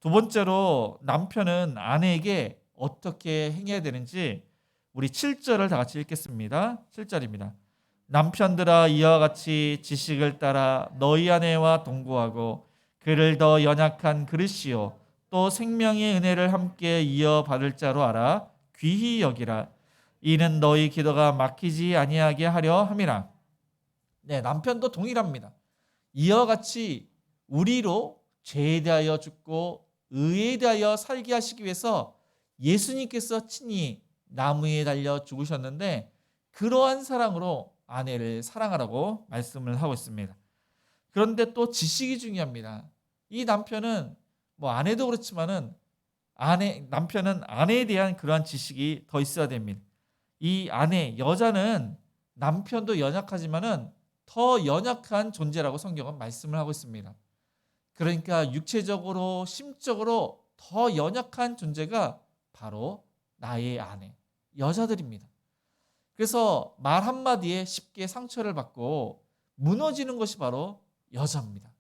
두 번째로 남편은 아내에게 어떻게 행해야 되는지 우리 7절을 다 같이 읽겠습니다. 7절입니다. 남편들아 이와 같이 지식을 따라 너희 아내와 동거하고 그를 더 연약한 그릇이요 또 생명의 은혜를 함께 이어받을 자로 알아 귀히 여기라. 이는 너희 기도가 막히지 아니하게 하려 함이라. 네, 남편도 동일합니다. 이와 같이 우리로 죄에 대하여 죽고 의에 대하여 살게 하시기 위해서 예수님께서 친히 나무에 달려 죽으셨는데 그러한 사랑으로 아내를 사랑하라고 말씀을 하고 있습니다. 그런데 또 지식이 중요합니다. 이 남편은 아내도 그렇지만은 남편은 아내에 대한 그러한 지식이 더 있어야 됩니다. 이 아내, 여자는 남편도 연약하지만은 더 연약한 존재라고 성경은 말씀을 하고 있습니다. 그러니까 육체적으로, 심적으로 더 연약한 존재가 바로 나의 아내, 여자들입니다. 그래서 말 한마디에 쉽게 상처를 받고 무너지는 것이 바로 여자입니다.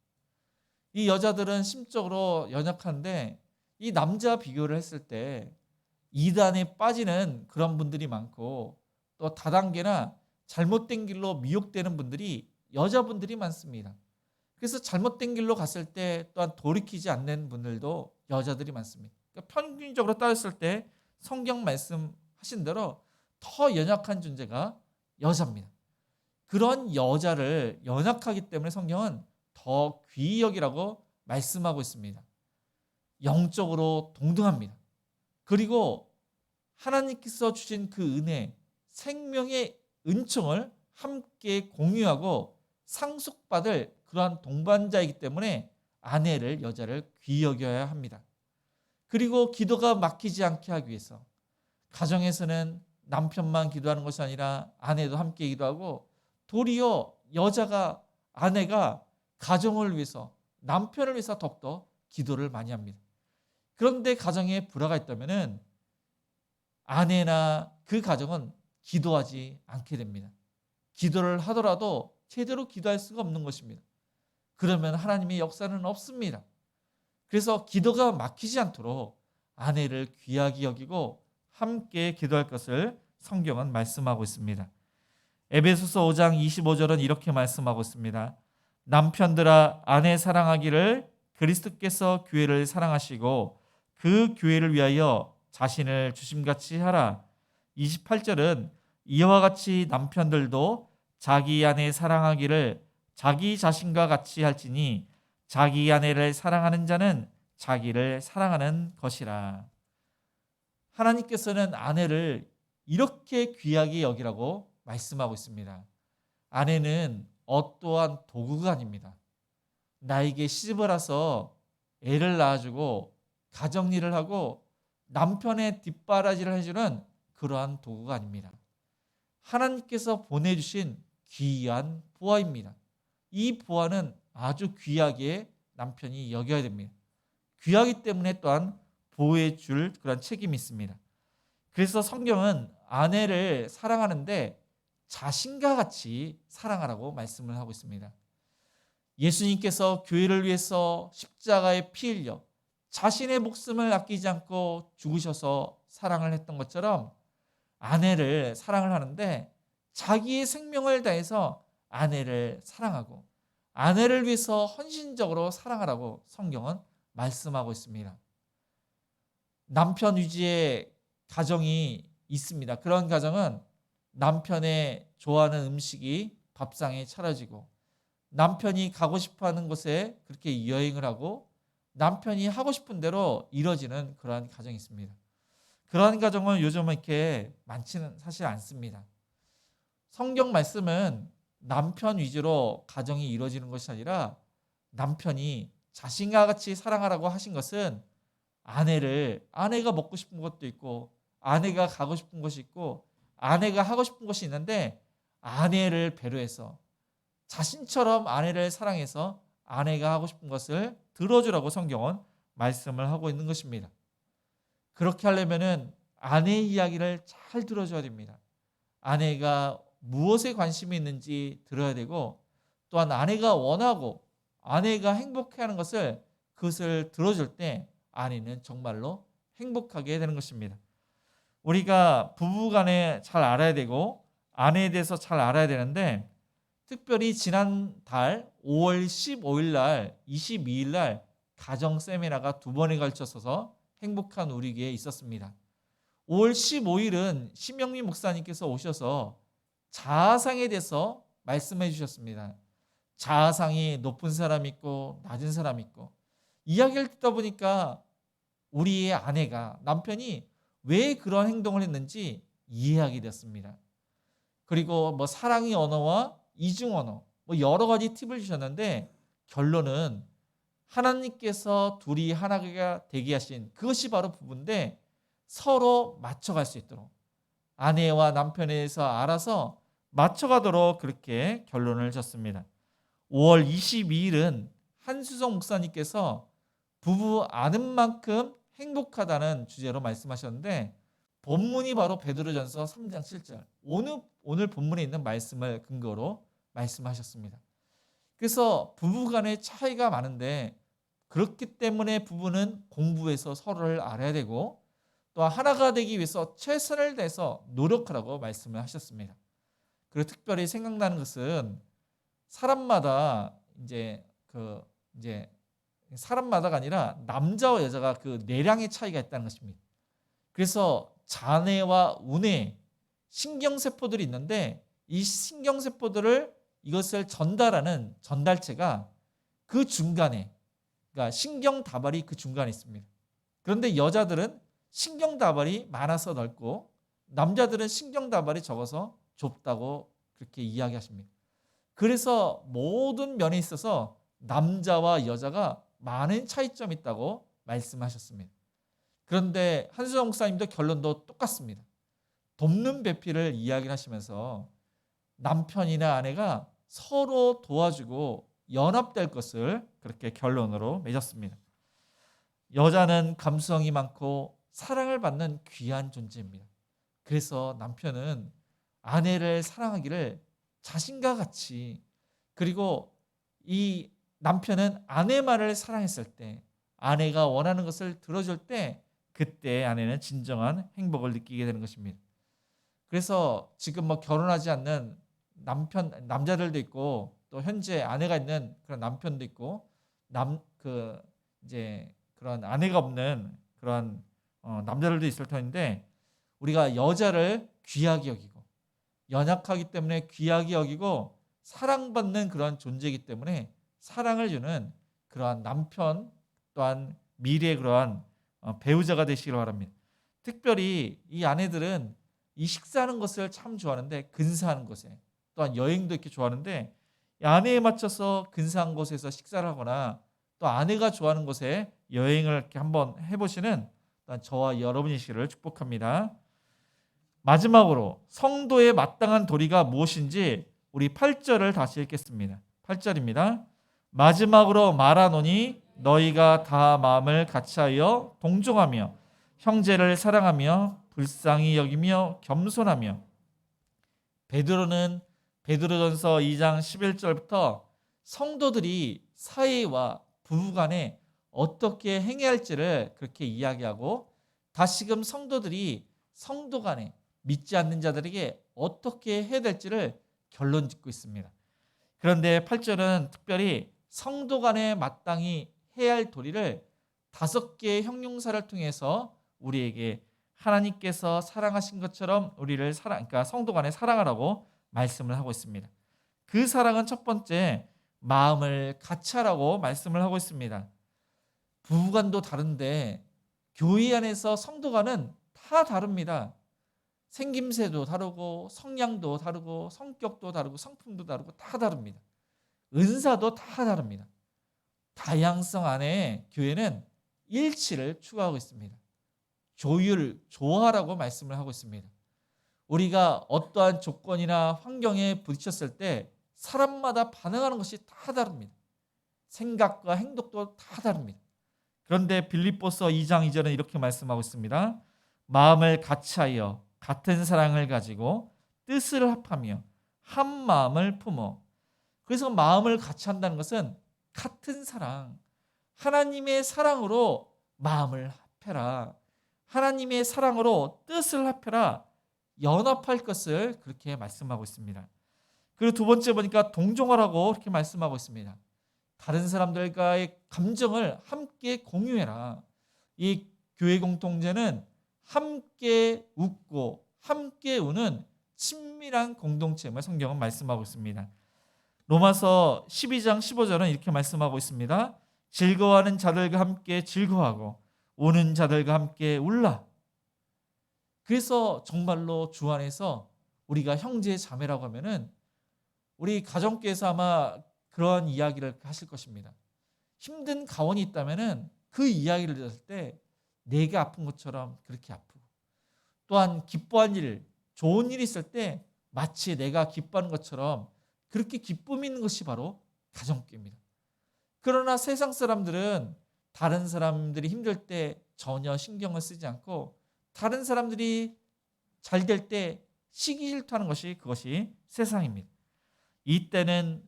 이 여자들은 심적으로 연약한데 이 남자 비교를 했을 때 이단에 빠지는 그런 분들이 많고 또 다단계나 잘못된 길로 미혹되는 분들이 여자분들이 많습니다. 그래서 잘못된 길로 갔을 때 또한 돌이키지 않는 분들도 여자들이 많습니다. 그러니까 평균적으로 따졌을 때 성경 말씀하신 대로 더 연약한 존재가 여자입니다. 그런 여자를 연약하기 때문에 성경은 더 귀히 여기라고 말씀하고 있습니다. 영적으로 동등합니다. 그리고 하나님께서 주신 그 은혜, 생명의 은총을 함께 공유하고 상속받을 그러한 동반자이기 때문에 아내를, 여자를 귀히 여겨야 합니다. 그리고 기도가 막히지 않게 하기 위해서 가정에서는 남편만 기도하는 것이 아니라 아내도 함께 기도하고 도리어 아내가 가정을 위해서, 남편을 위해서 더욱더 기도를 많이 합니다. 그런데 가정에 불화가 있다면 아내나 그 가정은 기도하지 않게 됩니다. 기도를 하더라도 제대로 기도할 수가 없는 것입니다. 그러면 하나님의 역사는 없습니다. 그래서 기도가 막히지 않도록 아내를 귀하게 여기고 함께 기도할 것을 성경은 말씀하고 있습니다. 에베소서 5장 25절은 이렇게 말씀하고 있습니다. 남편들아 아내 사랑하기를 그리스도께서 교회를 사랑하시고 그 교회를 위하여 자신을 주심같이 하라. 28절은 이와 같이 남편들도 자기 아내 사랑하기를 자기 자신과 같이 할지니 자기 아내를 사랑하는 자는 자기를 사랑하는 것이라. 하나님께서는 아내를 이렇게 귀하게 여기라고 말씀하고 있습니다. 아내는 어떠한 도구가 아닙니다. 나에게 시집을 와서 애를 낳아주고 가정일을 하고 남편의 뒷바라지를 해주는 그러한 도구가 아닙니다. 하나님께서 보내주신 귀한 보아입니다. 이 보아는 아주 귀하게 남편이 여겨야 됩니다. 귀하기 때문에 또한 보호해 줄 그런 책임이 있습니다. 그래서 성경은 아내를 사랑하는데 자신과 같이 사랑하라고 말씀을 하고 있습니다. 예수님께서 교회를 위해서 십자가에 피 흘려 자신의 목숨을 아끼지 않고 죽으셔서 사랑을 했던 것처럼 아내를 사랑을 하는데 자기의 생명을 다해서 아내를 사랑하고 아내를 위해서 헌신적으로 사랑하라고 성경은 말씀하고 있습니다. 남편 위주의 가정이 있습니다. 그런 가정은 남편의 좋아하는 음식이 밥상에 차려지고 남편이 가고 싶어하는 곳에 그렇게 여행을 하고 남편이 하고 싶은 대로 이루어지는 그러한 가정이 있습니다. 그러한 가정은 요즘은 이렇게 많지는 사실 않습니다. 성경 말씀은 남편 위주로 가정이 이루어지는 것이 아니라 남편이 자신과 같이 사랑하라고 하신 것은 아내가 먹고 싶은 것도 있고 아내가 가고 싶은 것이 있고 아내가 하고 싶은 것이 있는데 아내를 배려해서 자신처럼 아내를 사랑해서 아내가 하고 싶은 것을 들어주라고 성경은 말씀을 하고 있는 것입니다. 그렇게 하려면은 아내의 이야기를 잘 들어줘야 됩니다. 아내가 무엇에 관심이 있는지 들어야 되고 또한 아내가 원하고 아내가 행복해하는 그것을 들어줄 때 아내는 정말로 행복하게 되는 것입니다. 우리가 부부간에 잘 알아야 되고 아내에 대해서 잘 알아야 되는데 특별히 지난달 5월 15일 날 22일 날 가정 세미나가 2번에 걸쳐서 행복한 우리에게 있었습니다. 5월 15일은 심영민 목사님께서 오셔서 자아상에 대해서 말씀해 주셨습니다. 자아상이 높은 사람이 있고 낮은 사람이 있고, 이야기를 듣다 보니까 우리의 아내가, 남편이 왜 그런 행동을 했는지 이해하게 됐습니다. 그리고 뭐 사랑의 언어와 이중 언어, 뭐 여러 가지 팁을 주셨는데 결론은 하나님께서 둘이 하나가 되게 하신 그것이 바로 부부인데, 서로 맞춰갈 수 있도록 아내와 남편에서 알아서 맞춰가도록 그렇게 결론을 졌습니다. 5월 22일은 한수성 목사님께서 부부 아는 만큼 행복하다는 주제로 말씀하셨는데, 본문이 바로 베드로전서 3장 7절, 오늘 본문에 있는 말씀을 근거로 말씀하셨습니다. 그래서 부부 간의 차이가 많은데, 그렇기 때문에 부부는 공부해서 서로를 알아야 되고, 또 하나가 되기 위해서 최선을 다해서 노력하라고 말씀을 하셨습니다. 그리고 특별히 생각나는 것은 사람마다 이제 사람마다가 아니라 남자와 여자가 그 내량의 차이가 있다는 것입니다. 그래서 자뇌와 우뇌, 신경세포들이 있는데, 이 신경세포들을 이것을 전달하는 전달체가 그 중간에, 그러니까 신경다발이 그 중간에 있습니다. 그런데 여자들은 신경다발이 많아서 넓고 남자들은 신경다발이 적어서 좁다고 그렇게 이야기하십니다. 그래서 모든 면에 있어서 남자와 여자가 많은 차이점이 있다고 말씀하셨습니다. 그런데 한수정 목사님도 결론도 똑같습니다. 돕는 배필을 이야기하시면서 남편이나 아내가 서로 도와주고 연합될 것을 그렇게 결론으로 맺었습니다. 여자는 감수성이 많고 사랑을 받는 귀한 존재입니다. 그래서 남편은 아내를 사랑하기를 자신과 같이, 그리고 이 남편은 아내 말을 사랑했을 때, 아내가 원하는 것을 들어줄 때, 그때 아내는 진정한 행복을 느끼게 되는 것입니다. 그래서 지금 뭐 결혼하지 않는 남자들도 있고, 또 현재 아내가 있는 그런 남편도 있고, 그런 아내가 없는 그런 남자들도 있을 터인데, 우리가 여자를 귀하게 여기고 연약하기 때문에 귀하게 여기고 사랑받는 그런 존재이기 때문에 사랑을 주는 그러한 남편, 또한 미래의 그러한 배우자가 되시길 바랍니다. 특별히 이 아내들은 이 식사하는 것을 참 좋아하는데, 근사하는 곳에, 또한 여행도 이렇게 좋아하는데, 이 아내에 맞춰서 근사한 곳에서 식사를 하거나 또 아내가 좋아하는 곳에 여행을 이렇게 한번 해보시는 저와 여러분이시기를 축복합니다. 마지막으로 성도의 마땅한 도리가 무엇인지 우리 8절을 다시 읽겠습니다. 8절입니다. 마지막으로 말하노니 너희가 다 마음을 같이하여 동정하며 형제를 사랑하며 불쌍히 여기며 겸손하며. 베드로는 베드로전서 2장 11절부터 성도들이 사회와 부부간에 어떻게 행해야 할지를 그렇게 이야기하고, 다시금 성도들이 성도 간에 믿지 않는 자들에게 어떻게 해야 될지를 결론 짓고 있습니다. 그런데 8절은 특별히 성도 간에 마땅히 해야 할 도리를 5개의 형용사를 통해서 우리에게 하나님께서 사랑하신 것처럼 우리를 그러니까 성도 간에 사랑하라고 말씀을 하고 있습니다. 그 사랑은 첫 번째, 마음을 같이 하라고 말씀을 하고 있습니다. 부부간도 다른데 교회 안에서 성도간은 다 다릅니다. 생김새도 다르고 성향도 다르고 성격도 다르고 성품도 다르고 다 다릅니다. 은사도 다 다릅니다. 다양성 안에 교회는 일치를 추구하고 있습니다. 조화라고 말씀을 하고 있습니다. 우리가 어떠한 조건이나 환경에 부딪혔을 때 사람마다 반응하는 것이 다 다릅니다. 생각과 행동도 다 다릅니다. 그런데 빌립보서 2장 2절은 이렇게 말씀하고 있습니다. 마음을 같이하여 같은 사랑을 가지고 뜻을 합하며 한 마음을 품어. 그래서 마음을 같이 한다는 것은 같은 사랑, 하나님의 사랑으로 마음을 합해라, 하나님의 사랑으로 뜻을 합해라, 연합할 것을 그렇게 말씀하고 있습니다. 그리고 두 번째 보니까 동정하라고 그렇게 말씀하고 있습니다. 다른 사람들과의 감정을 함께 공유해라. 이 교회 공동체는 함께 웃고 함께 우는 친밀한 공동체임을 성경은 말씀하고 있습니다. 로마서 12장 15절은 이렇게 말씀하고 있습니다. 즐거워하는 자들과 함께 즐거워하고 우는 자들과 함께 울라. 그래서 정말로 주 안에서 우리가 형제 자매라고 하면은 우리 가정교회에서 아마 그러한 이야기를 하실 것입니다. 힘든 가원이 있다면은 그 이야기를 들었을 때 내가 아픈 것처럼 그렇게 아프고, 또한 기뻐한 일, 좋은 일이 있을 때 마치 내가 기뻐하는 것처럼 그렇게 기쁨이 있는 것이 바로 가정교회입니다. 그러나 세상 사람들은 다른 사람들이 힘들 때 전혀 신경을 쓰지 않고 다른 사람들이 잘 될 때 시기 질투하는 것이 그것이 세상입니다. 이때는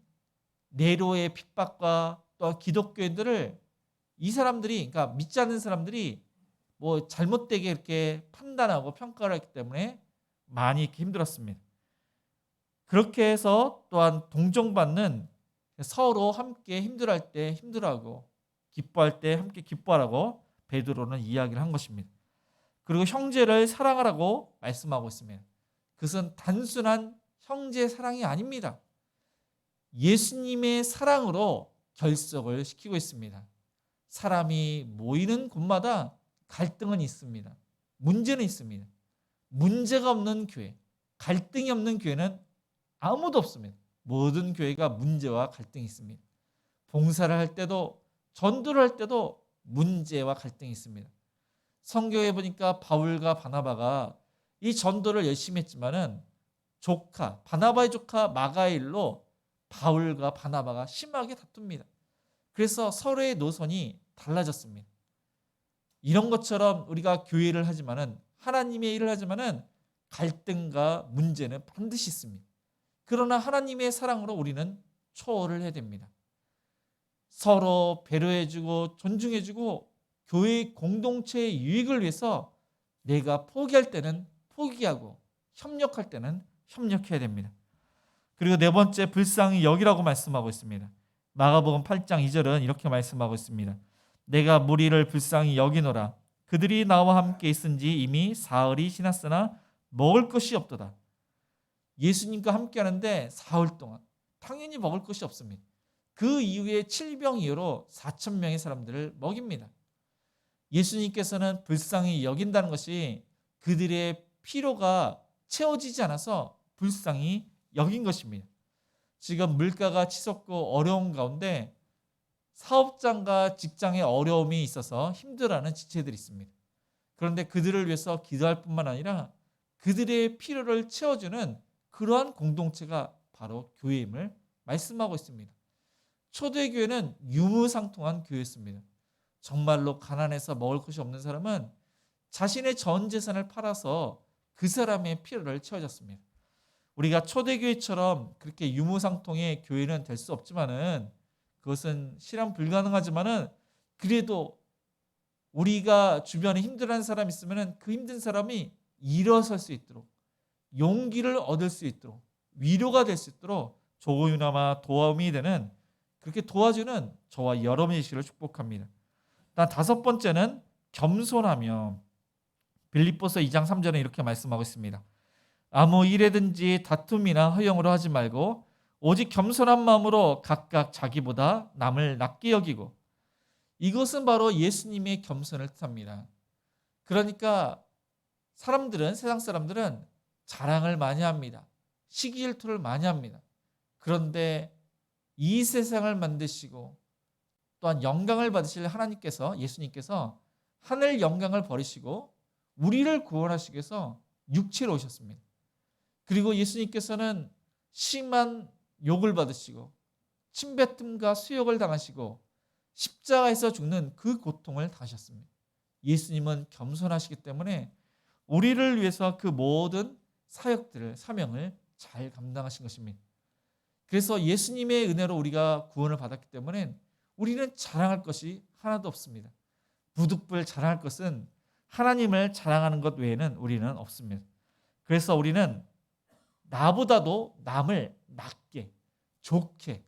네로의 핍박과 또 기독교인들을 이 사람들이, 그러니까 믿지 않는 사람들이 뭐 잘못되게 이렇게 판단하고 평가를 했기 때문에 많이 이렇게 힘들었습니다. 그렇게 해서 또한 동정받는, 서로 함께 힘들어할 때 힘들어하고 기뻐할 때 함께 기뻐하라고 베드로는 이야기를 한 것입니다. 그리고 형제를 사랑하라고 말씀하고 있습니다. 그것은 단순한 형제 사랑이 아닙니다. 예수님의 사랑으로 결속을 시키고 있습니다. 사람이 모이는 곳마다 갈등은 있습니다. 문제는 있습니다. 문제가 없는 교회, 갈등이 없는 교회는 아무도 없습니다. 모든 교회가 문제와 갈등이 있습니다. 봉사를 할 때도, 전도를 할 때도 문제와 갈등이 있습니다. 성경에 보니까 바울과 바나바가 이 전도를 열심히 했지만은 바나바의 조카 마가의 일로 바울과 바나바가 심하게 다툽니다. 그래서 서로의 노선이 달라졌습니다. 이런 것처럼 우리가 교회를 하지만은, 하나님의 일을 하지만은 갈등과 문제는 반드시 있습니다. 그러나 하나님의 사랑으로 우리는 초월을 해야 됩니다. 서로 배려해주고 존중해주고 교회 공동체의 유익을 위해서 내가 포기할 때는 포기하고 협력할 때는 협력해야 됩니다. 그리고 네 번째, 불쌍히 여기라고 말씀하고 있습니다. 마가복음 8장 2절은 이렇게 말씀하고 있습니다. 내가 무리를 불쌍히 여기노라. 그들이 나와 함께 있은지 이미 사흘이 지났으나 먹을 것이 없도다. 예수님과 함께 하는데 사흘 동안 당연히 먹을 것이 없습니다. 그 이후에 칠병 이후로 4천 명의 사람들을 먹입니다. 예수님께서는 불쌍히 여긴다는 것이 그들의 필요가 채워지지 않아서 불쌍히 여긴 것입니다. 지금 물가가 치솟고 어려운 가운데 사업장과 직장에 어려움이 있어서 힘들어하는 지체들이 있습니다. 그런데 그들을 위해서 기도할 뿐만 아니라 그들의 필요를 채워주는 그러한 공동체가 바로 교회임을 말씀하고 있습니다. 초대교회는 유무상통한 교회였습니다. 정말로 가난해서 먹을 것이 없는 사람은 자신의 전 재산을 팔아서 그 사람의 필요를 채워줬습니다. 우리가 초대교회처럼 그렇게 유무상통의 교회는 될 수 없지만은, 그것은 실현 불가능하지만은, 그래도 우리가 주변에 힘들어하는 사람이 있으면은 그 힘든 사람이 일어설 수 있도록, 용기를 얻을 수 있도록, 위로가 될 수 있도록 조금이나마 도움이 되는, 그렇게 도와주는 저와 여러분의 시를 축복합니다. 단 다섯 번째는 겸손하며, 빌립보서 2장 3절에 이렇게 말씀하고 있습니다. 아무 일에든지 다툼이나 허영으로 하지 말고 오직 겸손한 마음으로 각각 자기보다 남을 낮게 여기고. 이것은 바로 예수님의 겸손을 뜻합니다. 그러니까 세상 사람들은 자랑을 많이 합니다. 시기질투를 많이 합니다. 그런데 이 세상을 만드시고 또한 영광을 받으실 하나님께서, 예수님께서 하늘 영광을 버리시고 우리를 구원하시기 위해서 육체로 오셨습니다. 그리고 예수님께서는 심한 욕을 받으시고 침뱉음과 수욕을 당하시고 십자가에서 죽는 그 고통을 당하셨습니다. 예수님은 겸손하시기 때문에 우리를 위해서 그 모든 사역들을, 사명을 잘 감당하신 것입니다. 그래서 예수님의 은혜로 우리가 구원을 받았기 때문에 우리는 자랑할 것이 하나도 없습니다. 부득불 자랑할 것은 하나님을 자랑하는 것 외에는 우리는 없습니다. 그래서 우리는 나보다도 남을 낮게, 좋게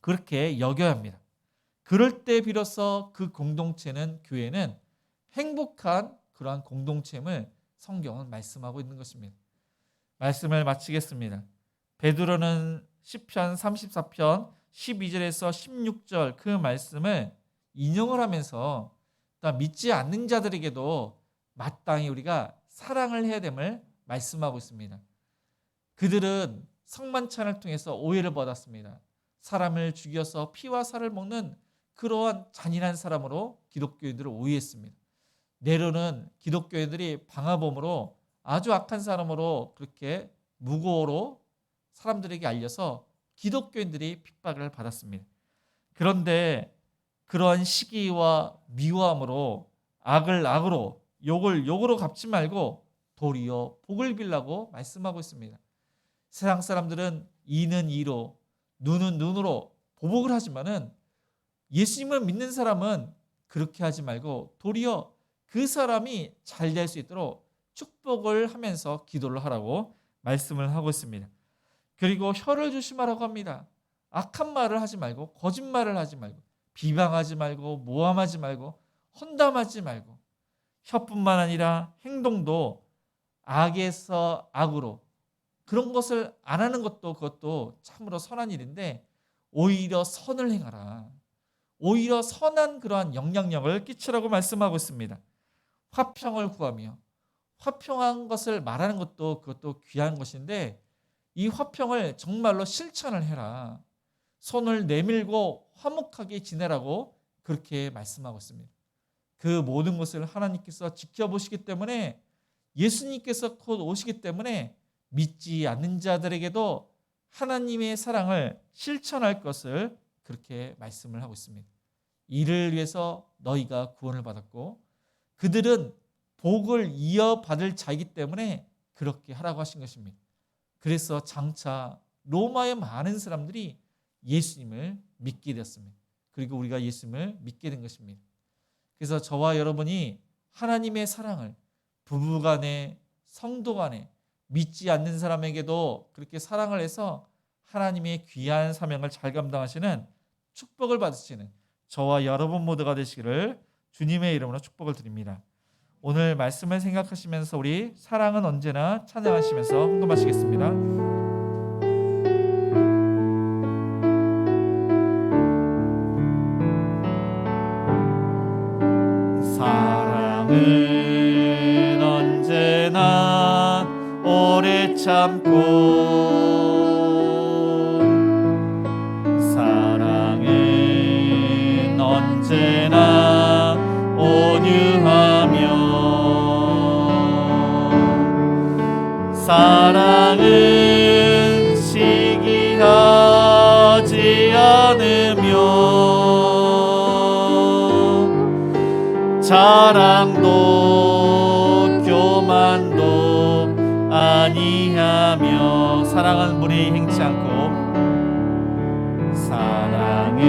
그렇게 여겨야 합니다. 그럴 때 비로소 그 공동체는, 교회는 행복한 그러한 공동체임을 성경은 말씀하고 있는 것입니다. 말씀을 마치겠습니다. 베드로는 시편 34편 12절에서 16절 그 말씀을 인용을 하면서 믿지 않는 자들에게도 마땅히 우리가 사랑을 해야 됨을 말씀하고 있습니다. 그들은 성만찬을 통해서 오해를 받았습니다. 사람을 죽여서 피와 살을 먹는 그러한 잔인한 사람으로 기독교인들을 오해했습니다. 내로는 기독교인들이 방화범으로 아주 악한 사람으로 그렇게 무고로 사람들에게 알려서 기독교인들이 핍박을 받았습니다. 그런데 그러한 시기와 미워함으로 악을 악으로 욕을 욕으로 갚지 말고 도리어 복을 빌라고 말씀하고 있습니다. 세상 사람들은 이는 이로 눈은 눈으로 보복을 하지만은 예수님을 믿는 사람은 그렇게 하지 말고 도리어 그 사람이 잘 될 수 있도록 축복을 하면서 기도를 하라고 말씀을 하고 있습니다. 그리고 혀를 조심하라고 합니다. 악한 말을 하지 말고 거짓말을 하지 말고 비방하지 말고 모함하지 말고 험담하지 말고 혀뿐만 아니라 행동도 악에서 악으로 그런 것을 안 하는 것도 그것도 참으로 선한 일인데 오히려 선을 행하라. 오히려 선한 그러한 영향력을 끼치라고 말씀하고 있습니다. 화평을 구하며 화평한 것을 말하는 것도 그것도 귀한 것인데 이 화평을 정말로 실천을 해라. 손을 내밀고 화목하게 지내라고 그렇게 말씀하고 있습니다. 그 모든 것을 하나님께서 지켜보시기 때문에 예수님께서 곧 오시기 때문에 믿지 않는 자들에게도 하나님의 사랑을 실천할 것을 그렇게 말씀을 하고 있습니다. 이를 위해서 너희가 구원을 받았고 그들은 복을 이어받을 자이기 때문에 그렇게 하라고 하신 것입니다. 그래서 장차 로마의 많은 사람들이 예수님을 믿게 되었습니다. 그리고 우리가 예수님을 믿게 된 것입니다. 그래서 저와 여러분이 하나님의 사랑을 부부간에 성도간에 믿지 않는 사람에게도 그렇게 사랑을 해서 하나님의 귀한 사명을 잘 감당하시는 축복을 받으시는 저와 여러분 모두가 되시기를 주님의 이름으로 축복을 드립니다. 오늘 말씀을 생각하시면서 우리 사랑은 언제나 찬양하시면서 헌금하시겠습니다. 사랑은 언제나 오래 참고 사랑은 언제나 온유하며 사랑은 시기하지 않으며 자랑도 교만도 아니하며 사랑은 무례히 행치 않고 사랑은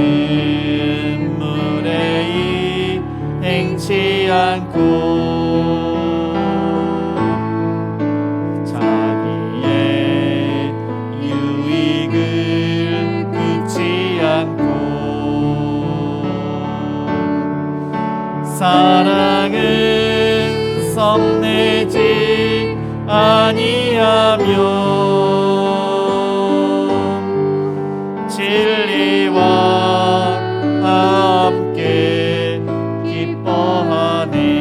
무례히 행치 않고 자기의 유익을 굽지 않고 사랑은 성내지 아니하며 진리와 함께 기뻐하네.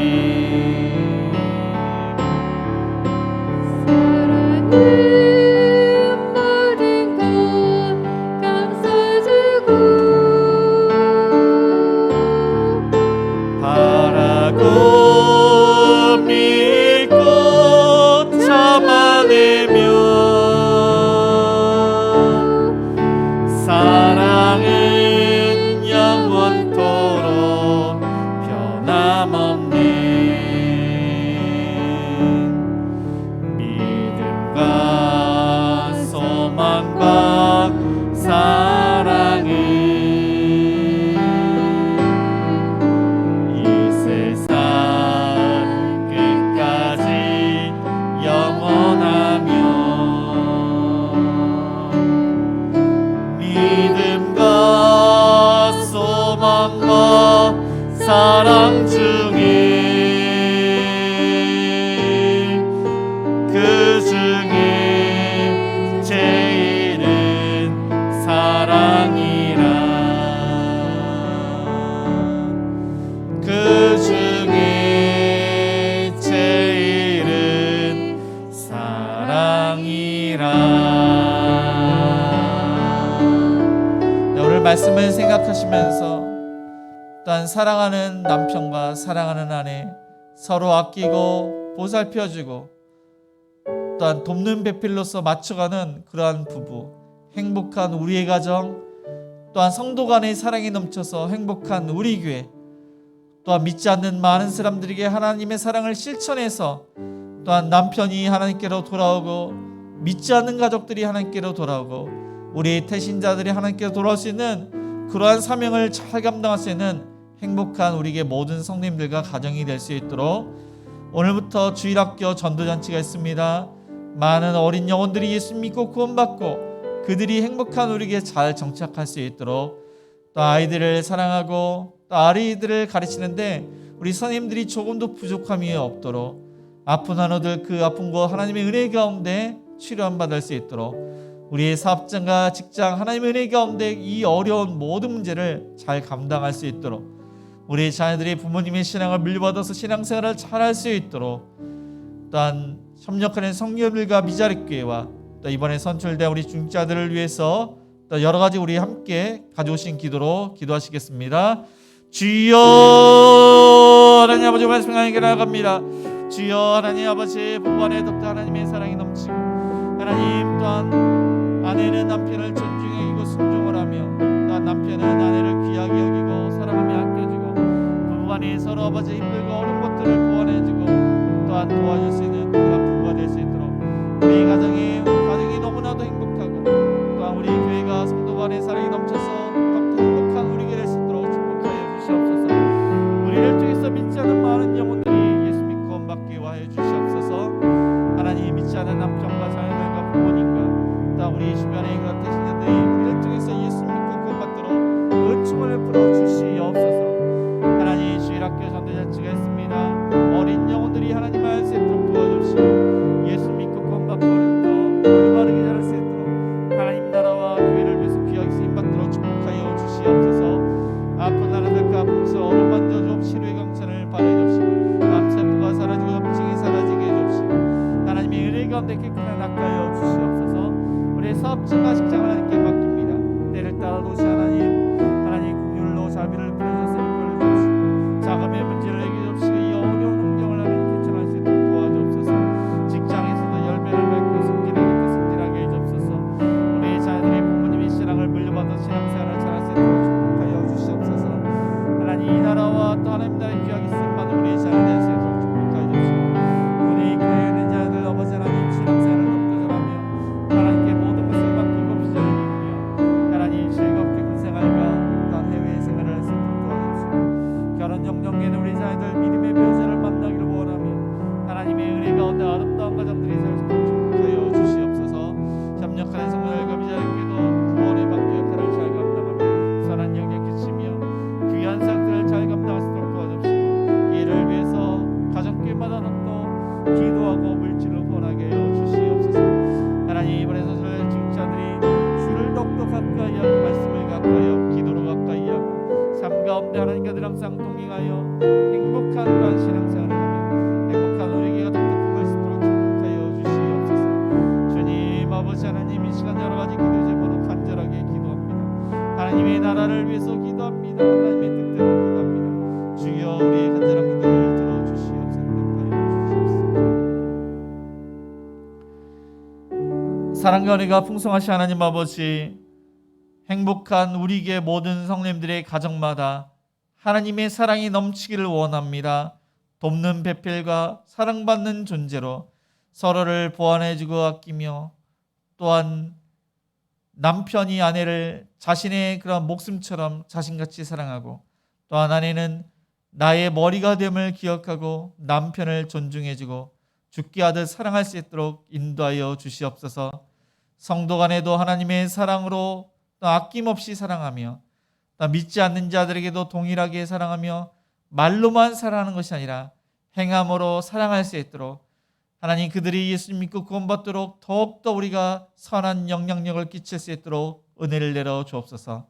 바라고 믿고 참아내며 사랑은 영원토록 변함없네. 믿음과 소망과 사랑은 이 세상 끝까지 영원하며 믿음과 소망과 사랑 중에 그 중에 제일은 그 중에 제일은 사랑이라. 네, 오늘 말씀을 생각하시면서 또한 사랑하는 남편과 사랑하는 아내 서로 아끼고 보살펴주고 또한 돕는 배필로서 맞춰가는 그러한 부부, 행복한 우리의 가정, 또한 성도 간의 사랑이 넘쳐서 행복한 우리 교회, 또한 믿지 않는 많은 사람들에게 하나님의 사랑을 실천해서 또한 남편이 하나님께로 돌아오고 믿지 않는 가족들이 하나님께로 돌아오고 우리 태신자들이 하나님께로 돌아올 수 있는 그러한 사명을 잘 감당할 수 있는 행복한 우리에게 모든 성도님들과 가정이 될 수 있도록 오늘부터 주일학교 전도잔치가 있습니다. 많은 어린 영혼들이 예수 믿고 구원받고 그들이 행복한 우리에게 잘 정착할 수 있도록 또 아이들을 사랑하고 또 아이들을 가르치는데 우리 선생님들이 조금도 부족함이 없도록 아픈 환우들 그 아픈 거 하나님의 은혜 가운데 치료받을 수 있도록 우리의 사업장과 직장 하나님의 은혜 가운데 이 어려운 모든 문제를 잘 감당할 수 있도록 우리 자녀들이 부모님의 신앙을 물려받아서 신앙생활을 잘할 수 있도록 또한 협력하는 성도들과 미자립교회와 또 이번에 선출된 우리 중직자들을 위해서 또 여러 가지 우리 함께 가져오신 기도로 기도하시겠습니다. 주여 하나님 아버지 말씀 하나님께 나아갑니다. 주여 하나님 아버지 부부 안에 더욱더 하나님의 사랑이 넘치고 하나님 또한 아내는 남편을 존중해 여기고 순종을 하며 또한 남편은 아내를 귀하게 여기고 사랑하며 아껴주고 부부간에 서로 아버지 힘들고 어려운 것들을 보완해주고 또한 도와줄 수 있는 그런 부부가 될 수 있도록 우리 가정이 너무나도 행복하고 또한 우리 교회가 성도 간의 사랑이 넘쳐서 더욱더 행복한 우리에게 될 수 있도록 축복하여 주시옵소서. 우리를 통해서 믿지 않는 많은 영혼들이 예수 믿고 구원받게 하여 주시옵소서. 하나님 믿지 않는 남편과 자녀들과 부모님과 또한 우리 주변의 그런 대신자들이 우리를 통해서 예수 믿고 구원받도록 은총을 베풀어 주시옵소서. 하나님 주일학교 전도잔치가 있습니다. 어린 영혼들이 하나님 알 수 있도록 도와주시고 예수 믿고 구원받고 또 올바르게 자랄 수 있도록 하나님 나라와 교회를 위해서 귀하게 쓰임받도록 축복하여 주시옵소서. 아픈 나라들과 아픔에서 어루 만져주옵시고 치료의 강천을 바라주옵시고 암세포가 사라지고 염증이 사라지게 해주옵시고 하나님의 은혜 가운데 깨끗한 낚아여 주시옵소서. 우리의 사업장과 직장 하나님께 맡깁니다. 때를 따라 도시 하나님 긍휼로 자비를 베푸셔서 이끌어 주옵시고 자금의 문제를 해결해 주옵시고 이 어려운 환경을 하나님 개천할 수 있도록 도와주옵소서. 직장에서도 열매를 맺고 승진하게 해주옵소서. 우리 자녀들이 부모님의 신앙을 물려받아 신앙생활을 잘할 수 있도록 축복하여 주시옵소서. 하나님 이 나라와 또 하나님 나라의 귀하게 쓰임받는 우리 자녀들 될 수 있도록 축복하여 주시고 우리 교회에 있는 자녀들 아버지 하나님 신앙생활을 더욱더 잘하며 하나님께 모든 것을 맡기고 비전을 이루며 하나님 즐겁게 군생활과 또한 해외 생활을 할 수 있도록 도와주시고 결혼 영정기에는 우리 자녀들 믿음의 배우자를 만나기를 원하며 하나님의 은혜 가운데 아름다운 가정들이 살 수 있도록 축복하여 주시옵소서. 협력하는 성도들과 미자립교회도 구원의 방주 역할을 잘 감당하며 선한 영역 끼치며 귀한 상들을 잘 감당할 수 있도록 도와주시고 이를 위해서 가정교회마다 또 기도하고 물질을 후원하게 하여 주시옵소서. 하나님 이번에서 저희 중자들이 주를 더욱더 가까이 하고 말씀을 가까이 하고 기도로 가까이 하고 삶 가운데 하나님과 늘 항상 동행하여 행복한 그런 신앙생활을 하며 행복한 우리에게 더욱더 복을 수 있도록 축복하여 주시옵소서. 주님 아버지 하나님 이 시간 여러 가지 기도 제목으로 간절하게 기도합니다. 하나님의 나라를 위해서 기도합니다. 하나님의 뜻대로 기도합니다. 주여 우리의 간절한 기도를 들어주시옵소서. 사랑과 은혜가 풍성하신 하나님 아버지 행복한 우리에게 모든 성도님들의 가정마다 하나님의 사랑이 넘치기를 원합니다. 돕는 배필과 사랑받는 존재로 서로를 보완해주고 아끼며 또한 남편이 아내를 자신의 그런 목숨처럼 자신같이 사랑하고 또한 아내는 나의 머리가 됨을 기억하고 남편을 존중해주고 죽게 하듯 사랑할 수 있도록 인도하여 주시옵소서. 성도 간에도 하나님의 사랑으로 또 아낌없이 사랑하며 또 믿지 않는 자들에게도 동일하게 사랑하며 말로만 사랑하는 것이 아니라 행함으로 사랑할 수 있도록 하나님 그들이 예수 믿고 구원받도록 더욱더 우리가 선한 영향력을 끼칠 수 있도록 은혜를 내려 주옵소서.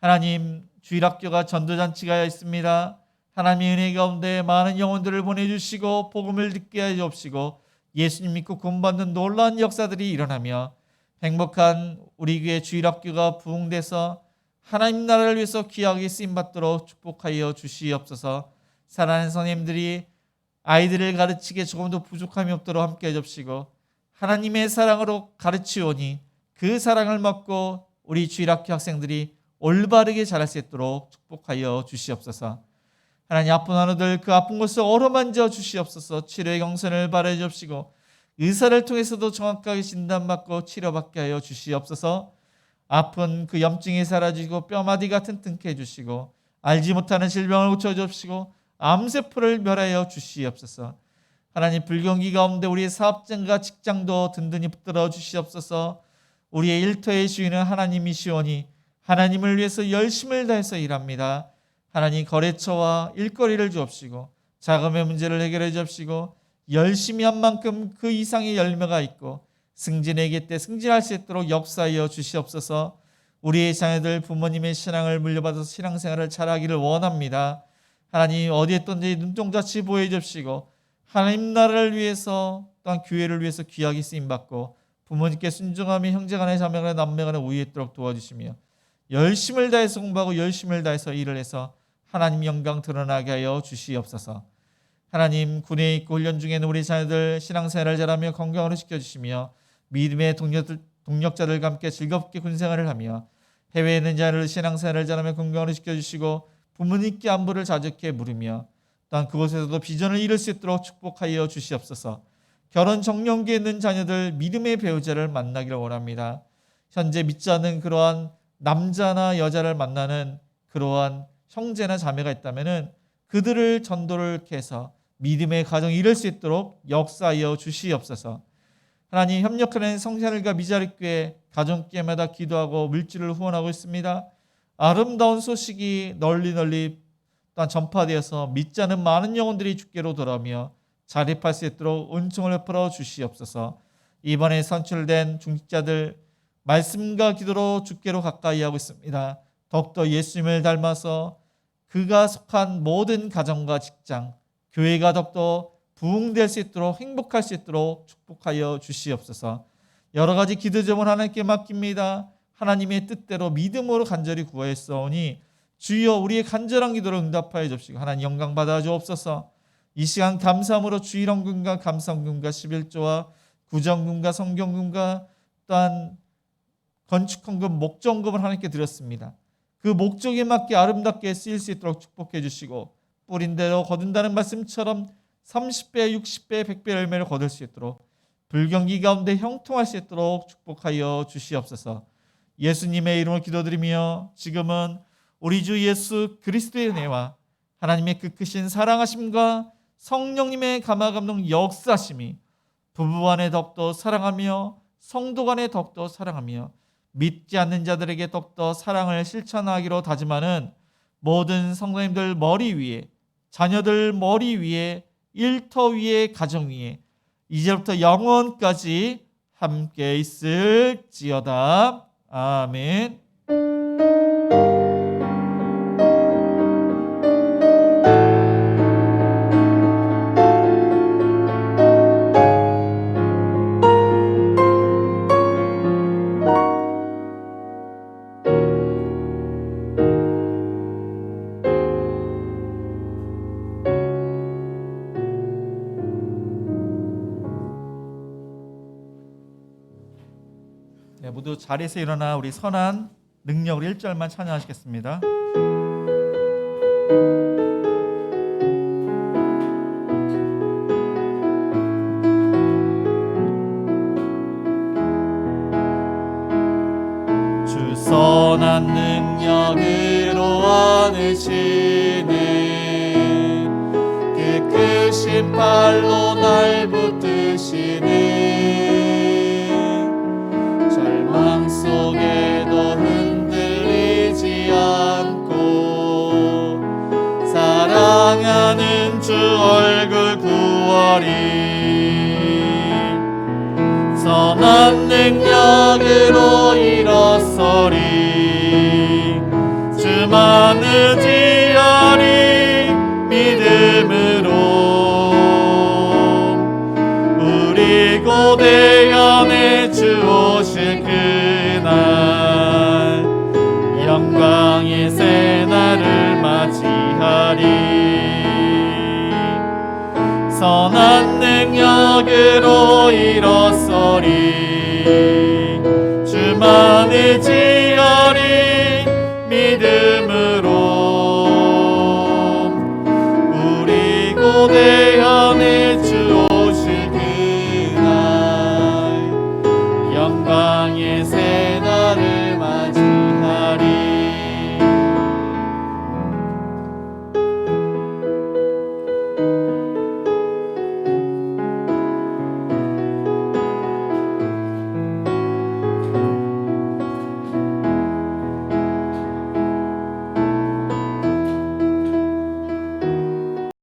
하나님, 주일학교가 전도잔치가 있습니다. 하나님의 은혜 가운데 많은 영혼들을 보내주시고 복음을 듣게 해 주옵시고 예수님 믿고 구원받는 놀라운 역사들이 일어나며 행복한 우리 교회 주일학교가 부흥돼서 하나님 나라를 위해서 귀하게 쓰임받도록 축복하여 주시옵소서. 사랑하는 선생님들이 아이들을 가르치기에 조금도 부족함이 없도록 함께 해주시고 하나님의 사랑으로 가르치오니 그 사랑을 먹고 우리 주일학교 학생들이 올바르게 자랄 수 있도록 축복하여 주시옵소서. 하나님, 아픈 환우들 그 아픈 곳을 어루만져 주시옵소서. 치료의 경선을 바라해 주옵시고 의사를 통해서도 정확하게 진단받고 치료받게 하여 주시옵소서. 아픈 그 염증이 사라지고 뼈마디가 튼튼케 해주시고 알지 못하는 질병을 고쳐주옵시고 암세포를 멸하여 주시옵소서. 하나님, 불경기 가운데 우리의 사업장과 직장도 든든히 붙들어 주시옵소서. 우리의 일터의 주인은 하나님이시오니 하나님을 위해서 열심을 다해서 일합니다. 하나님, 거래처와 일거리를 주옵시고 자금의 문제를 해결해 주옵시고 열심히 한 만큼 그 이상의 열매가 있고 승진에게 때 승진할 수 있도록 역사하여 주시옵소서. 우리의 자녀들 부모님의 신앙을 물려받아서 신앙생활을 잘하기를 원합니다. 하나님, 어디에 있든지 눈동자치 보여 주옵시고 하나님 나라를 위해서 또한 교회를 위해서 귀하게 쓰임받고 부모님께 순종하며 형제간의 자매간의 남매간의 우애 있도록 도와주시며 열심을 다해서 공부하고 열심을 다해서 일을 해서 하나님 영광 드러나게 하여 주시옵소서. 하나님, 군에 있고 훈련 중에 있는 우리 자녀들 신앙생활을 잘하며 건강으로 지켜주시며 믿음의 동력자들과 함께 즐겁게 군생활을 하며 해외에 있는 자녀들 신앙생활을 잘하며 건강으로 지켜주시고 부모님께 안부를 자주케 물으며 또한 그곳에서도 비전을 이룰 수 있도록 축복하여 주시옵소서. 결혼 정년기에 있는 자녀들 믿음의 배우자를 만나기를 원합니다. 현재 믿지 않는 그러한 남자나 여자를 만나는 그러한 형제나 자매가 있다면 그들을 전도를 해서 믿음의 가정이 이룰 수 있도록 역사하여 주시옵소서. 하나님, 협력하는 성찬일과 미자립교회 가정교회마다 기도하고 물질을 후원하고 있습니다. 아름다운 소식이 널리 또한 전파되어서 믿지 않는 많은 영혼들이 주께로 돌아오며 자립할 수 있도록 은총을 베풀어 주시옵소서. 이번에 선출된 중직자들 말씀과 기도로 주께로 가까이 하고 있습니다. 더욱더 예수님을 닮아서 그가 속한 모든 가정과 직장, 교회가 더욱더 부흥될 수 있도록 행복할 수 있도록 축복하여 주시옵소서. 여러 가지 기도 제목을 하나님께 맡깁니다. 하나님의 뜻대로 믿음으로 간절히 구하였사오니 주여 우리의 간절한 기도를 응답하여 주시고 하나님 영광 받아 주옵소서. 이 시간 감사함으로 주일헌금과 감사헌금과 11조와 구정금과 성경금과 또한 건축헌금, 목적금을 하나님께 드렸습니다. 그 목적에 맞게 아름답게 쓰일 수 있도록 축복해 주시고 뿌린 대로 거둔다는 말씀처럼 30배, 60배, 100배 열매를 거둘 수 있도록 불경기 가운데 형통할 수 있도록 축복하여 주시옵소서. 예수님의 이름으로 기도드리며 지금은 우리 주 예수 그리스도의 은혜와 하나님의 그 크신 사랑하심과 성령님의 감화감동 역사심이 부부 간에 더욱더 사랑하며 성도 간에 더욱더 사랑하며 믿지 않는 자들에게 더욱더 사랑을 실천하기로 다짐하는 모든 성도님들 머리 위에, 자녀들 머리 위에, 일터 위에, 가정 위에 이제부터 영원까지 함께 있을지어다. 아멘. 네, 모두 자리에서 일어나 우리 선한 능력으로 1절만 찬양하시겠습니다. 주 선한 능력으로 안으시네 그 크신 팔로 날 붙드시네 절망 속에도 흔들리지 않고 사랑하는 주 얼굴 구하리 선한 능력으로 일어 일었소리. 주만 의지하리 믿음으로. 우리 고대연에 주 오실 그날 영광의 새날을 맞이하리. 선한 능력으로 일었소리.